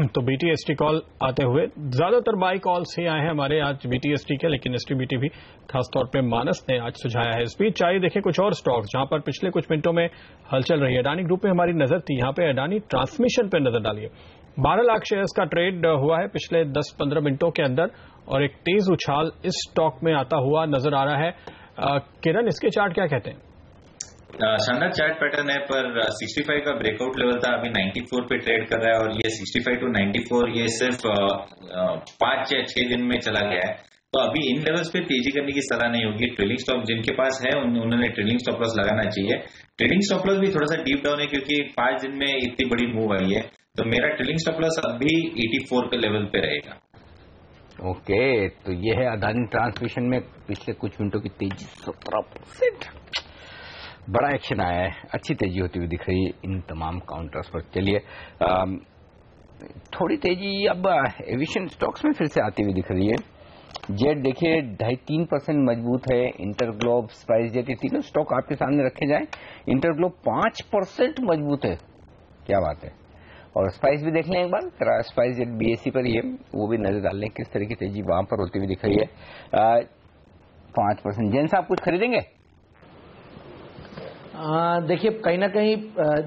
तो बीटीएसटी कॉल आते हुए ज्यादातर बाई कॉल्स ही आए हैं हमारे आज बीटीएसटी के, लेकिन एसटीबीटी भी खासतौर पे मानस ने आज सुझाया है। इस बीच चाहिए देखें कुछ और स्टॉक्स जहां पर पिछले कुछ मिनटों में हलचल रही है। अडानी ग्रुप में हमारी नजर थी, यहां पे अडानी ट्रांसमिशन पे नजर डालिए। 12 लाख शेयर्स का ट्रेड हुआ है पिछले 10-15 मिनटों के अंदर और एक तेज उछाल इस स्टॉक में आता हुआ नजर आ रहा है। किरण, इसके चार्ट क्या कहते हैं? शानदार चार्ट पैटर्न है, पर 65 का ब्रेकआउट लेवल था, अभी 94 पे ट्रेड कर रहा है और ये 65 to 94 ये सिर्फ 5 या 6 दिन में चला गया है। तो अभी इन लेवल्स पे तेजी करने की सलाह नहीं होगी। ट्रेलिंग स्टॉप जिनके पास है उन्होंने ट्रेलिंग स्टॉप लॉस लगाना चाहिए। ट्रेलिंग स्टॉप लॉस भी थोड़ा सा डीप डाउन है क्योंकि 5 दिन में इतनी बड़ी मूव आई है, तो मेरा ट्रेलिंग स्टॉप लॉस अभी 84 के लेवल पे रहेगा। ओके, तो ये है अदानी ट्रांसमिशन में पिछले कुछ मिनटों की तेजी 17%। बड़ा एक्शन आया है, अच्छी तेजी होती हुई दिख रही है इन तमाम काउंटर्स पर। चलिए, थोड़ी तेजी अब एविएशन स्टॉक्स में फिर से आती हुई दिख रही है। जेट देखिए 2.5-3% मजबूत है, इंटरग्लोब, स्पाइस जेट, ये तीनों स्टॉक आपके सामने रखे जाएं। इंटरग्लोब 5% मजबूत है, क्या बात है। और स्पाइस भी देख लें एक बार, स्पाइस जेट बीएससी पर ही है, वो भी नजर डाल लें किस तरह की तेजी वहां पर होती हुई दिख रही है। 5%। जैन साहब कुछ खरीदेंगे? देखिए, कहीं ना कहीं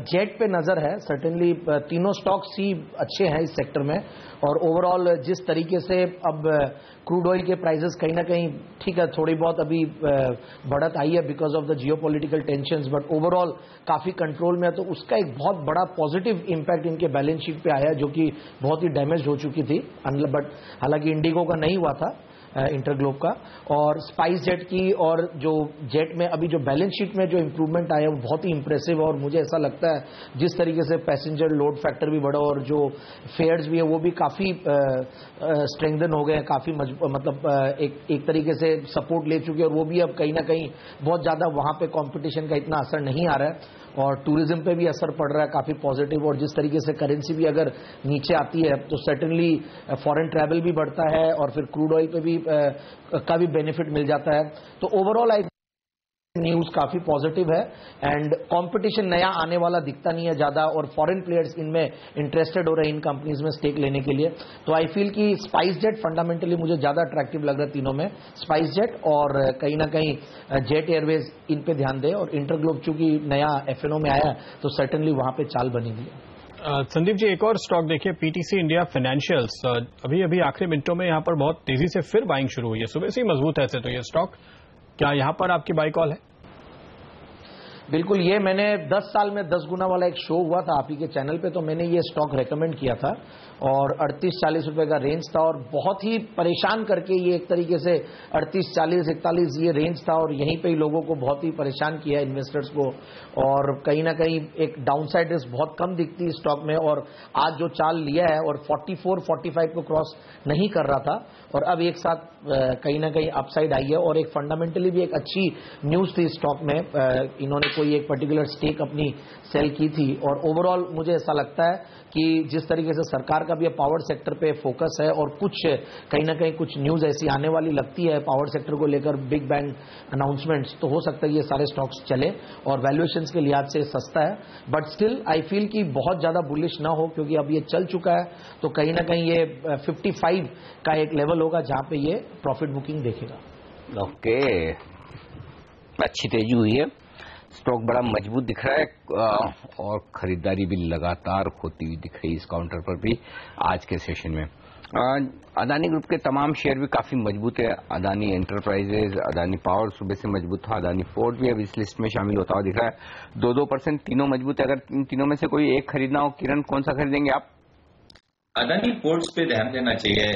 जेट पे नजर है। सर्टेनली तीनों स्टॉक्स ही अच्छे हैं इस सेक्टर में, और ओवरऑल जिस तरीके से अब क्रूड ऑयल के प्राइसेस कहीं ना कहीं ठीक है, थोड़ी बहुत अभी बढ़त आई है because of the geopolitical tensions, but overall काफी कंट्रोल में है। तो उसका एक बहुत बड़ा पॉजिटिव इंपैक्ट इनके बैलेंस शीट पे आया, जो कि बहुत ही डैमेज हो चुकी थी, बट हालांकि इंडिगो का नहीं हुआ था, इंटरग्लोब का। और स्पाइस जेट की और जो जेट में अभी जो बैलेंस शीट में जो इंप्रूवमेंट आया वो बहुत ही इंप्रेसिव, और मुझे ऐसा लगता है जिस तरीके से पैसेंजर लोड फैक्टर भी बढ़ा और जो फेयर्स भी है वो भी काफी स्ट्रेंथन हो गए, काफी मतलब एक तरीके से सपोर्ट ले चुके हैं, और वो भी अब कहीं ना कहीं बहुत ज्यादा वहां पे कंपटीशन का इतना असर नहीं आ रहा है, और टूरिज्म पे भी असर पड़ रहा है काफी पॉजिटिव। और जिस तरीके से करेंसी भी अगर नीचे आती है तो सर्टेनली फॉरेन ट्रैवल भी बढ़ता है, और फिर क्रूड ऑयल पे भी का भी बेनिफिट मिल जाता है। तो ओवरऑल न्यूज काफी पॉजिटिव है, एंड कंपटीशन नया आने वाला दिखता नहीं है ज्यादा, और फॉरेन प्लेयर्स इनमें इंटरेस्टेड हो रहे हैं इन कंपनीज में स्टेक लेने के लिए। तो आई फील कि स्पाइस जेट फंडामेंटली मुझे ज्यादा अट्रैक्टिव लग रहा है तीनों में, स्पाइस जेट और कहीं ना कहीं जेट एयरवेज, इन पे ध्यान दें। और इंटरग्लोब चूंकि नया एफएनओ में आया तो सर्टेनली वहां पे चाल बनेगी। संदीप जी, एक और स्टॉक देखिए, पीटीसी इंडिया फाइनेंशियल्स, अभी आखिरी मिनटों में यहां पर बहुत तेजी से फिर बाइंग शुरू हुई है, सुबह से ही मजबूत है। तो ये स्टॉक क्या यहां पर आपकी बाई कॉल है? बिल्कुल, ये मैंने 10 साल में 10 गुना वाला एक शो हुआ था आप ही के चैनल पे, तो मैंने ये स्टॉक रेकमेंड किया था, और 38-40 रुपए का रेंज था, और बहुत ही परेशान करके ये एक तरीके से 38, 40, 41 ये रेंज था, और यहीं पे ही लोगों को बहुत ही परेशान किया इन्वेस्टर्स को, और कहीं ना कहीं एक डाउनसाइड रिस्क बहुत कम दिखती है स्टॉक में। और आज जो चाल लिया है और 44-45 को क्रॉस नहीं कर रहा था, और अब एक साथ कहीं ना कहीं अपसाइड आई है, और एक फंडामेंटली भी एक अच्छी न्यूज थी स्टॉक में। इन्होंने कोई एक पर्टिकुलर स्टेक अपनी सेल की थी, और ओवरऑल मुझे ऐसा लगता है कि जिस तरीके से सरकार का भी पावर सेक्टर पे फोकस है, और कुछ कहीं ना कहीं कुछ न्यूज ऐसी आने वाली लगती है पावर सेक्टर को लेकर, बिग बैंग अनाउंसमेंट्स, तो हो सकता है ये सारे स्टॉक्स चले, और वैल्यूएशंस के लिहाज से सस्ता है। बट स्टिल आई फील कि बहुत ज्यादा बुलिश ना हो, क्योंकि अब ये चल चुका है, तो कहीं ना कहीं ये 55 का एक लेवल होगा जहां पे ये प्रॉफिट बुकिंग देखेगा। ओके, अच्छी तेजी हुई है, स्टॉक बड़ा मजबूत दिख रहा है, और खरीदारी भी लगातार होती हुई दिख रही है इस काउंटर पर भी आज के सेशन में। अदानी ग्रुप के तमाम शेयर भी काफी मजबूत है। अदानी एंटरप्राइजेज, अदानी पावर सुबह से मजबूत था, अदानी पोर्ट भी अब इस लिस्ट में शामिल होता हुआ दिख रहा है। 2-2% तीनों मजबूत है। अगर इन तीनों में से कोई एक खरीदना हो, किरण कौन सा खरीदेंगे आप? अदानी पोर्ट्स पे ध्यान देना चाहिए।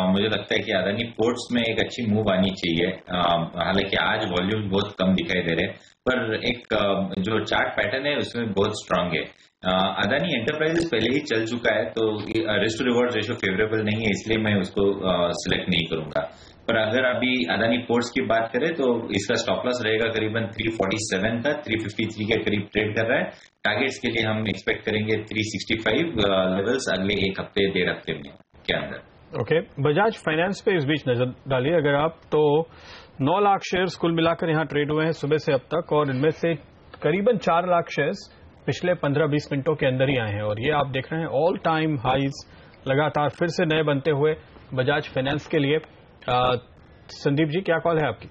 मुझे लगता है कि अदानी पोर्ट्स में एक अच्छी मूव आनी चाहिए। हालांकि आज वॉल्यूम बहुत कम दिखाई दे रहे हैं, पर एक जो चार्ट पैटर्न है उसमें बहुत स्ट्रांग है। अदानी एंटरप्राइजेस पहले ही चल चुका है, तो risk to reward ratio favourable नहीं है, इसलिए मैं उसको सिलेक्ट नहीं करूंगा। पर अगर अभी अदानी पोर्ट्स की बात करें तो इसका स्टॉप लॉस रहेगा करीबन 347 का, 353 के करीब ट्रेड कर रहा है। टारगेट्स के लिए हम एक्सपेक्ट करेंगे 365 लेवल्स अगले एक हफ्ते 1.5 हफ्ते में के अंदर। ओके, बजाज फाइनेंस पे इस बीच नजर डालिए अगर आप, तो 9 लाख शेयर्स कुल मिलाकर यहां ट्रेड हुए हैं सुबह से अब तक, और इनमें से करीबन 4 लाख शेयर्स पिछले 15-20 मिनटों के अंदर ही आए हैं, और ये आप देख रहे हैं ऑल टाइम हाइज लगातार फिर से नए बनते हुए बजाज फाइनेंस के लिए। संदीप जी, क्या कॉल है आपकी?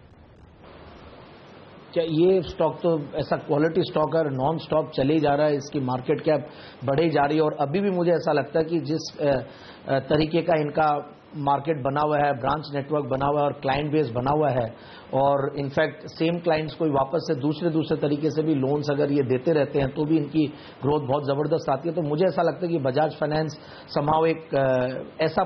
क्या ये स्टॉक तो ऐसा क्वालिटी स्टॉक है, नॉन स्टॉप चले ही जा रहा है, इसकी मार्केट कैप बढ़े जा रही है, और अभी भी मुझे ऐसा लगता है कि जिस तरीके का इनका मार्केट बना हुआ है, ब्रांच नेटवर्क बना हुआ है और क्लाइंट बेस बना हुआ है, और इनफैक्ट सेम क्लाइंट्स को वापस से दूसरे तरीके से भी लोन्स अगर ये देते रहते हैं तो भी इनकी ग्रोथ बहुत जबरदस्त आती है। तो मुझे ऐसा लगता है कि बजाज फाइनेंस समाव एक ऐसा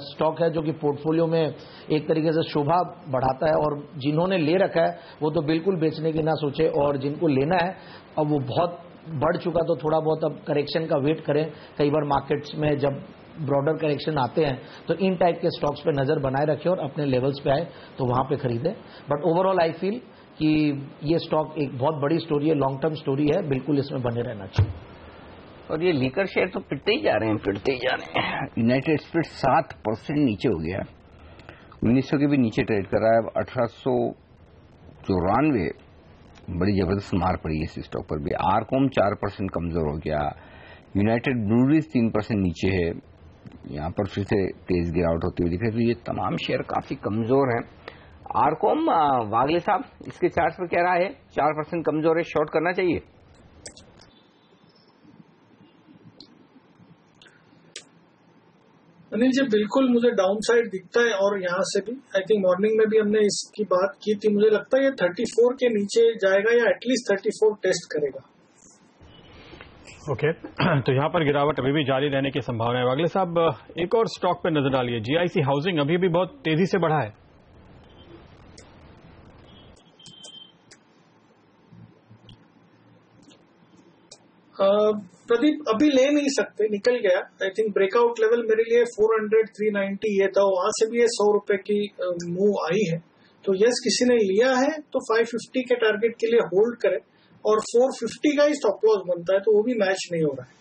स्टॉक है जो कि पोर्टफोलियो में एक तरीके से शोभा बढ़ाता है, और जिन्होंने ले रखा है वो तो बिल्कुल बेचने की ना सोचे, और जिनको लेना है अब वो बहुत बढ़ चुका तो थोड़ा बहुत अब करेक्शन का वेट करें। कई बार मार्केट्स में जब ब्रॉडर करेक्शन आते हैं तो इन टाइप के स्टॉक्स पे नजर बनाए रखें और अपने लेवल्स पे आए तो वहां पे खरीदें। बट ओवरऑल आई फील कि ये स्टॉक एक बहुत बड़ी स्टोरी है, लॉन्ग टर्म स्टोरी है, बिल्कुल इसमें बने रहना चाहिए। और ये लीकर शेयर तो पिटते ही जा रहे हैं। यूनाइटेड स्पिरिट्स 7% नीचे हो गया, 1900 के भी नीचे ट्रेड कर रहा है। अब 1894 बड़ी जबरदस्त मार पड़ी है इस स्टॉक पर भी। आरकॉम 4% कमजोर हो गया। यूनाइटेड ब्रूवरीज 3% नीचे है, यहां पर फिर से तेज गिरावट होती हुई दिख रही है। तो ये तमाम शेयर काफी कमजोर हैं। आरकॉम, वागले साहब, इसके चार्ट पर क्या रहा है? 4% कमजोर है, शॉर्ट करना चाहिए? अनिल जी, बिल्कुल मुझे डाउन साइड दिखता है, और यहाँ से भी आई थिंक मॉर्निंग में भी हमने इसकी बात की थी। मुझे लगता है ये 34 के नीचे जाएगा या एटलीस्ट 34 टेस्ट करेगा। ओके, तो यहां पर गिरावट अभी भी जारी रहने की संभावना है। वागले साहब, एक और स्टॉक पर नजर डालिए, जीआईसी हाउसिंग अभी भी बहुत तेजी से बढ़ा है। प्रदीप, अभी ले नहीं सकते, निकल गया। आई थिंक ब्रेकआउट लेवल मेरे लिए 400-390 ये था, वहां से भी ये 100 रुपए की मूव आई है। तो यस, किसी ने लिया है तो 550 के टारगेट के लिए होल्ड करे, और 450 का ही स्टॉप लॉस बनता है, तो वो भी मैच नहीं हो रहा है।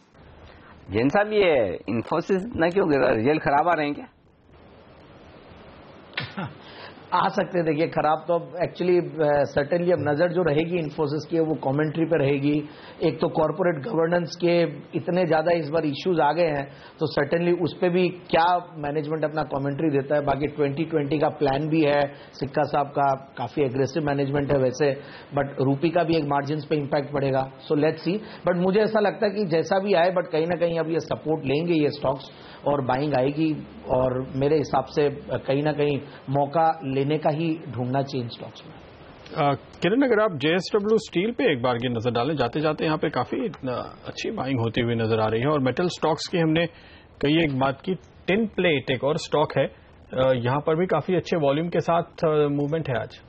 जैन साहब, ये इन्फोसिस ना क्यों गिरा? रिजल्ट खराब आ रहे हैं क्या? आ सकते हैं। देखिए, खराब तो अब एक्चुअली सर्टेनली अब नजर जो रहेगी इन्फोसिस की वो कमेंट्री पे रहेगी। एक तो कॉर्पोरेट गवर्नेंस के इतने ज्यादा इस बार इश्यूज आ गए हैं, तो सर्टेनली उस पर भी क्या मैनेजमेंट अपना कमेंट्री देता है। बाकी 2020 का प्लान भी है सिक्का साहब का, काफी एग्रेसिव मैनेजमेंट है वैसे, बट रूपी का भी एक मार्जिन पे इम्पैक्ट पड़ेगा। सो लेट्स सी, बट मुझे ऐसा लगता है कि जैसा भी आए, बट कहीं ना कहीं अब ये सपोर्ट लेंगे ये स्टॉक्स, और बाइंग आएगी, और मेरे हिसाब से कहीं ना कहीं मौका लेने का ही ढूंढना चाहिए स्टॉक्स में। किरण, अगर आप जेएसडब्ल्यू स्टील पे एक बार की नजर डालें, जाते जाते यहाँ पे काफी अच्छी बाइंग होती हुई नजर आ रही है। और मेटल स्टॉक्स की हमने कई एक बात की, टिन प्लेट एक और स्टॉक है, यहाँ पर भी काफी अच्छे वॉल्यूम के साथ मूवमेंट है आज।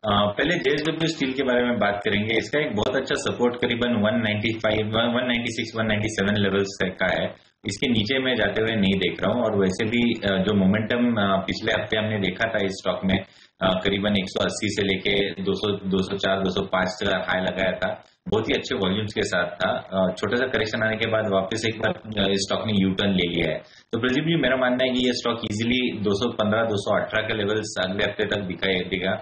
पहले जेएसडब्ल्यू स्टील के बारे में बात करेंगे। इसका एक बहुत अच्छा सपोर्ट करीबन 195, 196, 197 लेवल्स का है। इसके नीचे मैं जाते हुए नहीं देख रहा हूं, और वैसे भी जो मोमेंटम पिछले हफ्ते हमने देखा था इस स्टॉक में, करीबन 180 से लेके 200, 204, 205 का हाई लगाया था, बहुत ही अच्छे वॉल्यूम्स के साथ था। छोटा सा करेक्शन आने के बाद वापस एक बार स्टॉक ने यू टर्न ले लिया है। तो प्रदीप जी, मेरा मानना है कि ये स्टॉक इजीली 215, 218 के लेवल्स अगले हफ्ते तक दिखाई देगा।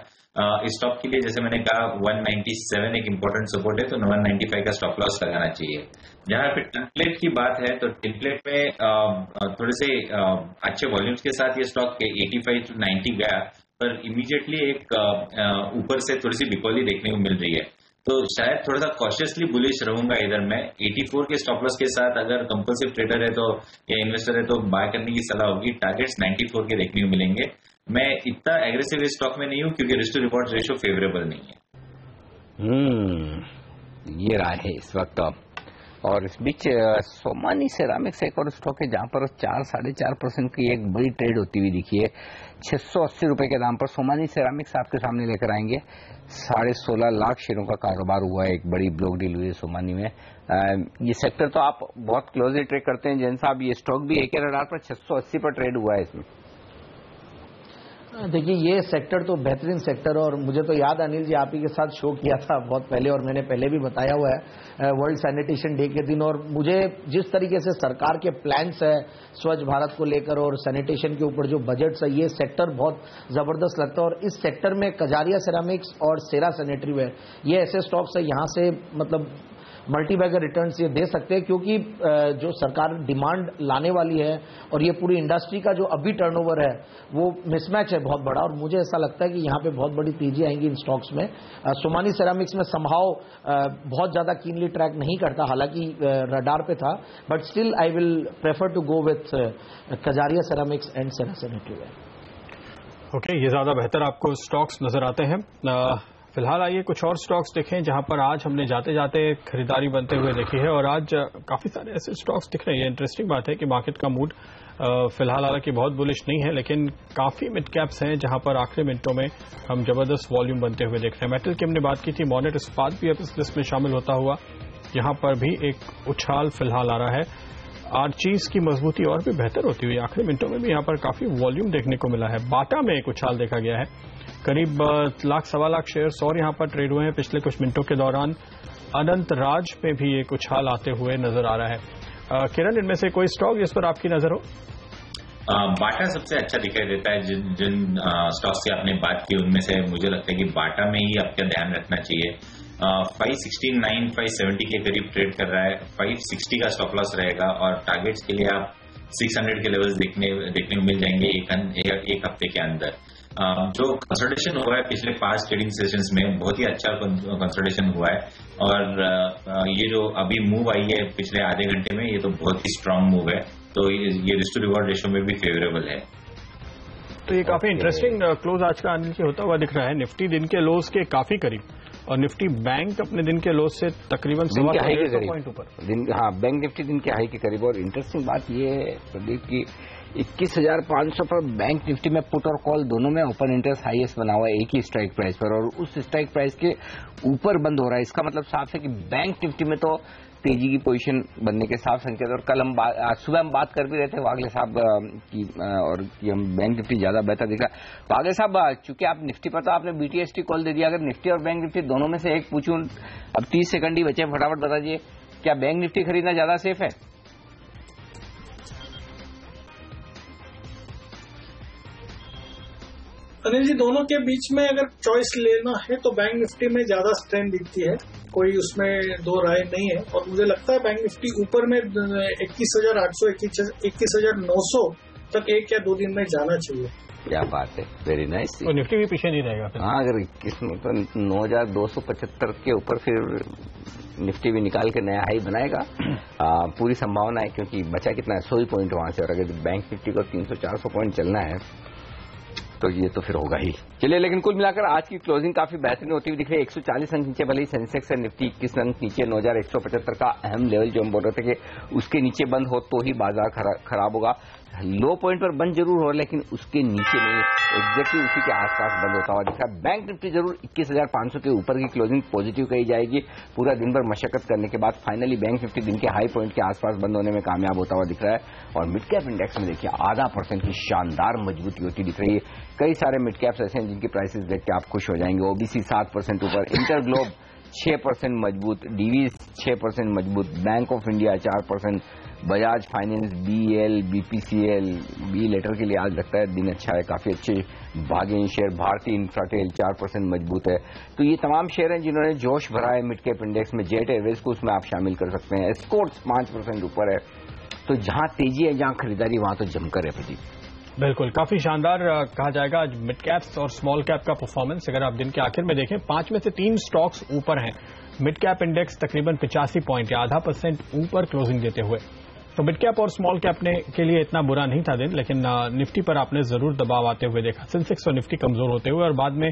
इस स्टॉक के लिए जैसे मैंने कहा 197 एक इंपॉर्टेंट सपोर्ट है, तो 195 का स्टॉप लॉस लगाना चाहिए। जहां पे टेम्पलेट की बात है, तो टेम्पलेट में थोड़े से अच्छे वॉल्यूम्स के साथ ये स्टॉक 85 to 90 गया, पर इमीडिएटली एक ऊपर से थोड़ी सी बिकॉली देखने को मिल रही है। तो शायद थोड़ा सा कॉशियसली बुलिश रहूंगा इधर मैं। 84 के स्टॉप लॉस के साथ अगर कंपल्सिव ट्रेडर है तो या इन्वेस्टर है तो बाय करने की सलाह होगी। टारगेट्स 94 के देखने को मिलेंगे। मैं इतना एग्रेसिव स्टॉक में नहीं हूं क्योंकि risk to reward ratio favourable नहीं है। ये रहा है इस वक्त और इस बीच सोमानी सेरामिक्स एक और स्टॉक है जहां पर 4-4.5% की एक बड़ी ट्रेड होती हुई दिखी है। 680 रुपए के दाम पर सोमानी सेरामिक्स आपके सामने लेकर आएंगे। 16.5 लाख शेयरों का कारोबार हुआ है, एक बड़ी ब्लॉक डील हुई है सोमानी में। ये सेक्टर तो आप बहुत क्लोजली ट्रेड करते हैं जैन साहब, ये स्टॉक भी एक रडार पर 680 पर ट्रेड हुआ है इसमें। देखिए ये सेक्टर तो बेहतरीन सेक्टर है और मुझे तो याद अनिल जी आप ही के साथ शो किया था बहुत पहले और मैंने पहले भी बताया हुआ है वर्ल्ड सैनिटेशन डे के दिन। और मुझे जिस तरीके से सरकार के प्लान्स है स्वच्छ भारत को लेकर और सैनिटेशन के ऊपर जो बजट्स है, ये सेक्टर बहुत जबरदस्त लगता है। और इस सेक्टर में कजारिया सेरामिक्स और सेरा सैनिटरी वेयर ये ऐसे स्टॉक्स है यहाँ से मतलब मल्टीबैगर रिटर्न्स ये दे सकते हैं, क्योंकि जो सरकार डिमांड लाने वाली है और ये पूरी इंडस्ट्री का जो अभी टर्नओवर है वो मिसमैच है बहुत बड़ा। और मुझे ऐसा लगता है कि यहाँ पे बहुत बड़ी तेजी आएंगी इन स्टॉक्स में। सोमानी सेरामिक्स में संभाव बहुत ज्यादा कीनली ट्रैक नहीं करता, हालांकि रडार पे था, but still I will prefer to go with Kajaria ceramics and Cera sanitary ware. Okay, ये ज्यादा बेहतर आपको स्टॉक्स नजर आते हैं। फिलहाल आइए कुछ और स्टॉक्स देखें जहां पर आज हमने जाते जाते खरीदारी बनते हुए देखी है और आज काफी सारे ऐसे स्टॉक्स दिख रहे हैं। इंटरेस्टिंग बात है कि मार्केट का मूड फिलहाल हालांकि बहुत बुलिश नहीं है, लेकिन काफी मिड कैप्स हैं जहां पर आखिरी मिनटों में हम जबरदस्त वॉल्यूम बनते हुए देख रहे हैं। मेटल की हमने बात की थी, मॉनेट इस्पात भी अब इस लिस्ट में शामिल होता हुआ यहां पर भी एक उछाल फिलहाल आ रहा है। आर्चीज की मजबूती और भी बेहतर होती हुई आखिरी मिनटों में भी यहां पर काफी वॉल्यूम देखने को मिला है। बाटा में एक उछाल देखा गया है, करीब 1-1.25 लाख शेयर्स और यहां पर ट्रेड हुए हैं पिछले कुछ मिनटों के दौरान। अनंत राज में भी एक उछाल आते हुए नजर आ रहा है। किरण, इनमें से कोई स्टॉक जिस पर आपकी नजर हो? बाटा सबसे अच्छा दिखाई देता है। जिन स्टॉक से आपने बात की उनमें से मुझे लगता है कि बाटा में ही आपका ध्यान रखना चाहिए। 569, 570 के करीब ट्रेड कर रहा है। 560 का स्टॉप लॉस रहेगा और टारगेट्स के लिए आप 600 के लेवल्स देखने को मिल जाएंगे एक हफ्ते के अंदर। जो कंसल्टेशन हुआ है पिछले 5 ट्रेडिंग सेशंस में बहुत ही अच्छा कंसल्टेशन हुआ है और ये जो अभी मूव आई है पिछले आधे घंटे में, ये तो बहुत ही स्ट्रांग मूव है, तो ये रिस्क टू रिवॉर्ड रेशियो में भी फेवरेबल है। तो ये काफी इंटरेस्टिंग क्लोज आज का अनिल से होता हुआ दिख रहा है। निफ्टी दिन के लोज के काफी करीब और निफ्टी बैंक अपने दिन के लोज से तकरीबन 1.25 पॉइंट ऊपर। हाँ, बैंक निफ्टी दिन के हाई के करीब। और इंटरेस्टिंग बात ये है प्रदीप की 21,500 पर बैंक निफ्टी में पुट और कॉल दोनों में ओपन इंटरेस्ट हाईएस्ट बना हुआ है एक ही स्ट्राइक प्राइस पर और उस स्ट्राइक प्राइस के ऊपर बंद हो रहा है। इसका मतलब साफ है कि बैंक निफ्टी में तो तेजी की पोजीशन बनने के साफ संकेत। और कल आज सुबह हम बात कर भी रहे थे वागले साहब की और कि हम बैंक निफ्टी ज्यादा बेहतर दिख रहा है। वागले साहब, चूंकि आप निफ्टी पर तो आपने BTST कॉल दे दिया, अगर निफ्टी और बैंक निफ्टी दोनों में से एक पूछूं, अब 30 सेकंड ही बचे, फटाफट बता दीजिए क्या बैंक निफ्टी खरीदना ज्यादा सेफ है? अनिल जी, दोनों के बीच में अगर चॉइस लेना है तो बैंक निफ्टी में ज्यादा स्ट्रेंथ दिखती है, कोई उसमें दो राय नहीं है। और मुझे लगता है बैंक निफ्टी ऊपर में 21,800, 21,900 तक 1 या 2 दिन में जाना चाहिए। क्या बात है, वेरी नाइस। तो निफ्टी भी पीछे नहीं रहेगा फिर। हाँ, अगर 9,275 के ऊपर फिर निफ्टी भी निकाल के नया हाई बनाएगा, पूरी संभावना है, क्योंकि बचा कितना है 100 ही पॉइंट वहां से। और अगर बैंक निफ्टी को 300-400 पॉइंट चलना है तो ये तो फिर होगा ही। चलिए, लेकिन कुल मिलाकर आज की क्लोजिंग काफी बेहतरीन होती हुई दिख रही है। 140 अंक नीचे, भले ही सेंसेक्स और निफ्टी 21 अंक नीचे। 9,175 का अहम लेवल जो हम बोल रहे थे कि उसके नीचे बंद हो तो ही बाजार खराब होगा। लो पॉइंट पर बंद जरूर हो, लेकिन उसके नीचे नहीं, एग्जैक्टली उसी के आसपास बंद होता हुआ दिख रहा है। बैंक निफ्टी जरूर 21,500 के ऊपर की क्लोजिंग पॉजिटिव कही जाएगी। पूरा दिन भर मशक्कत करने के बाद फाइनली बैंक निफ्टी दिन के हाई पॉइंट के आसपास बंद होने में कामयाब होता हुआ दिख रहा है। और मिड कैप इंडेक्स में देखिए 0.5% की शानदार मजबूती होती दिख रही है। कई सारे मिड कैप्स ऐसे हैं जिनकी प्राइसेस देख के आप खुश हो जाएंगे। ओबीसी 7% ऊपर, इंटरग्लोब 6% मजबूत, डीवीज 6% मजबूत, Bank of India 4%, Bajaj finance, BEL, BPCL, B letter के लिए आज लगता है दिन अच्छा है, काफी अच्छे भागे शेयर। भारतीय इंफ्राटेल 4% मजबूत है। तो ये तमाम शेयर हैं जिन्होंने जोश भरा है मिड कैप इंडेक्स में। जेट एयरवेज को उसमें आप शामिल कर सकते हैं। एस्कॉर्ट्स 5% ऊपर है। तो जहां तेजी है, जहां खरीदारी, वहां तो जमकर है प्रदीप। बिल्कुल, काफी शानदार कहा जाएगा आज मिड कैप्स और स्मॉल कैप का परफॉर्मेंस। अगर आप दिन के आखिर में देखें, 5 में से 3 स्टॉक्स ऊपर हैं। मिड कैप इंडेक्स तकरीबन 85 पॉइंट या 0.5% ऊपर क्लोजिंग देते हुए। तो मिड कैप और स्मॉल कैप के लिए इतना बुरा नहीं था दिन, लेकिन निफ्टी पर आपने जरूर दबाव आते हुए देखा। सेंसेक्स और निफ्टी कमजोर होते हुए और बाद में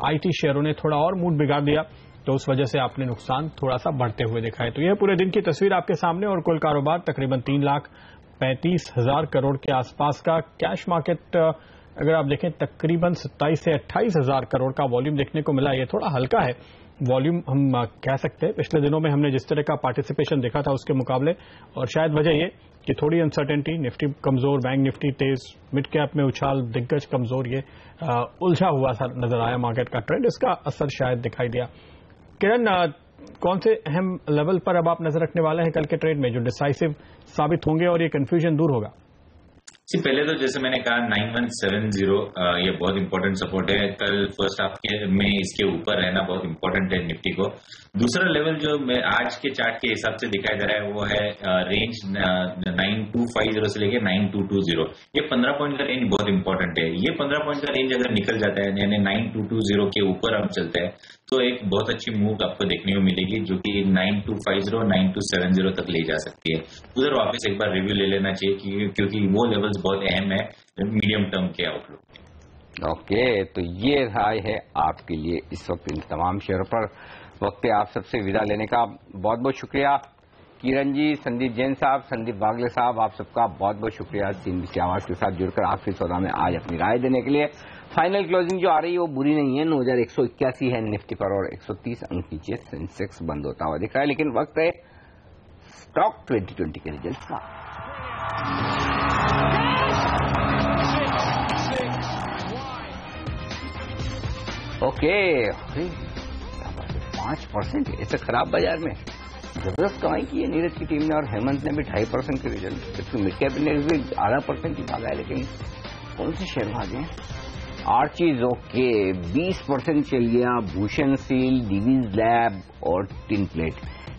IT शेयरों ने थोड़ा और मूड बिगाड़ दिया। तो उस वजह से आपने नुकसान थोड़ा सा बढ़ते हुए दिखा है। तो यह पूरे दिन की तस्वीर आपके सामने और कुल कारोबार तकरीबन 3,35,000 करोड़ के आसपास का। कैश मार्केट अगर आप देखें तकरीबन 27 से 28,000 करोड़ का वॉल्यूम देखने को मिला। ये थोड़ा हल्का है वॉल्यूम हम कह सकते हैं। पिछले दिनों में हमने जिस तरह का पार्टिसिपेशन देखा था उसके मुकाबले, और शायद वजह ये कि थोड़ी अनसर्टेनिटी, निफ्टी कमजोर, बैंक निफ्टी तेज, मिड कैप में उछाल, दिग्गज कमजोर, ये उलझा हुआ सा नजर आया मार्केट का ट्रेंड, इसका असर शायद दिखाई दिया। किरण, कौन से अहम लेवल पर अब आप नजर रखने वाले हैं कल के ट्रेड में जो डिसाइसिव साबित होंगे और ये कंफ्यूजन दूर होगा? पहले तो जैसे मैंने कहा 9170 ये बहुत इंपॉर्टेंट सपोर्ट है। कल फर्स्ट हाफ में इसके ऊपर रहना बहुत इंपॉर्टेंट है निफ्टी को। दूसरा लेवल जो आज के चार्ट के हिसाब से दिखाई दे रहा है वो है रेंज 9250 से लेके 9220। ये 15 पॉइंट का रेंज बहुत इंपॉर्टेंट है। ये 15 पॉइंट का रेंज अगर निकल जाता है यानी 9220 के ऊपर हम चलते हैं तो एक बहुत अच्छी मूव आपको देखने को मिलेगी जो कि 9250 9270 तक ले जा सकती है। उधर वापस एक बार रिव्यू ले लेना चाहिए क्योंकि वो लेवल्स बहुत अहम है मीडियम टर्म के आउटलुक। ओके, तो ये राय है आपके लिए इस वक्त इन तमाम शेयरों पर। वक्त पे आप सबसे विदा लेने का बहुत बहुत शुक्रिया। किरण जी, संदीप जैन साहब, संदीप वागले साहब, आप सबका बहुत बहुत शुक्रिया CNBC आवाज के साथ जुड़कर आखिरी सौदा में आज अपनी राय देने के लिए। फाइनल क्लोजिंग जो आ रही है वो बुरी नहीं है, 9181 है निफ्टी पर और 130 अंक नीचे सेंसेक्स बंद होता हुआ दिख रहा है। लेकिन वक्त है स्टॉक 2020 के रिजल्ट का। ओके, 5% ऐसे खराब बाजार में जबरदस्त कमाई की है नीरज की टीम ने और हेमंत ने भी 2.5% के रिजल्ट, जबकि मिड कैप इंडेक्स भी 0.5% ही भागा है। लेकिन कौन से शेयर भागे? आर्चीज ओके 20% चल गया, भूषण स्टील, डीवीज लैब और टिन प्लेट,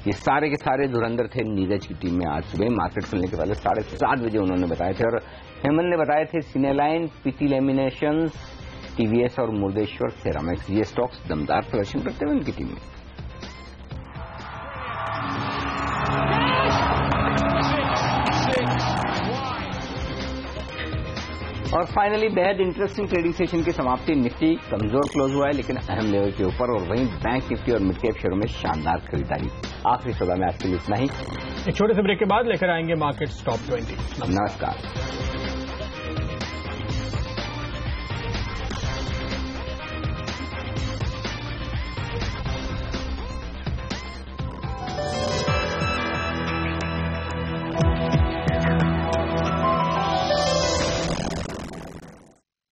ये सारे के सारे धुरंधर थे नीरज की टीम में। आज सुबह मार्केट खुलने के पहले 7:30 बजे उन्होंने बताए थे और हेमंत ने बताए थे सिनेलाइन, पीटी लेमिनेशंस, टीवीएस और मुर्देश्वर सेरामिक्स, ये स्टॉक्स दमदार प्रदर्शन करते हुए उनकी टीम में। और फाइनली बेहद इंटरेस्टिंग ट्रेडिंग सेशन की समाप्ति, निफ्टी कमजोर क्लोज हुआ है लेकिन अहम लेवल के ऊपर, और वहीं बैंक निफ्टी और मिड कैप शेयरों में शानदार खरीदारी। आखिरी सौदा में आज के लिए इतना ही। एक छोटे से ब्रेक के बाद लेकर आएंगे मार्केट टॉप 20। नमस्कार।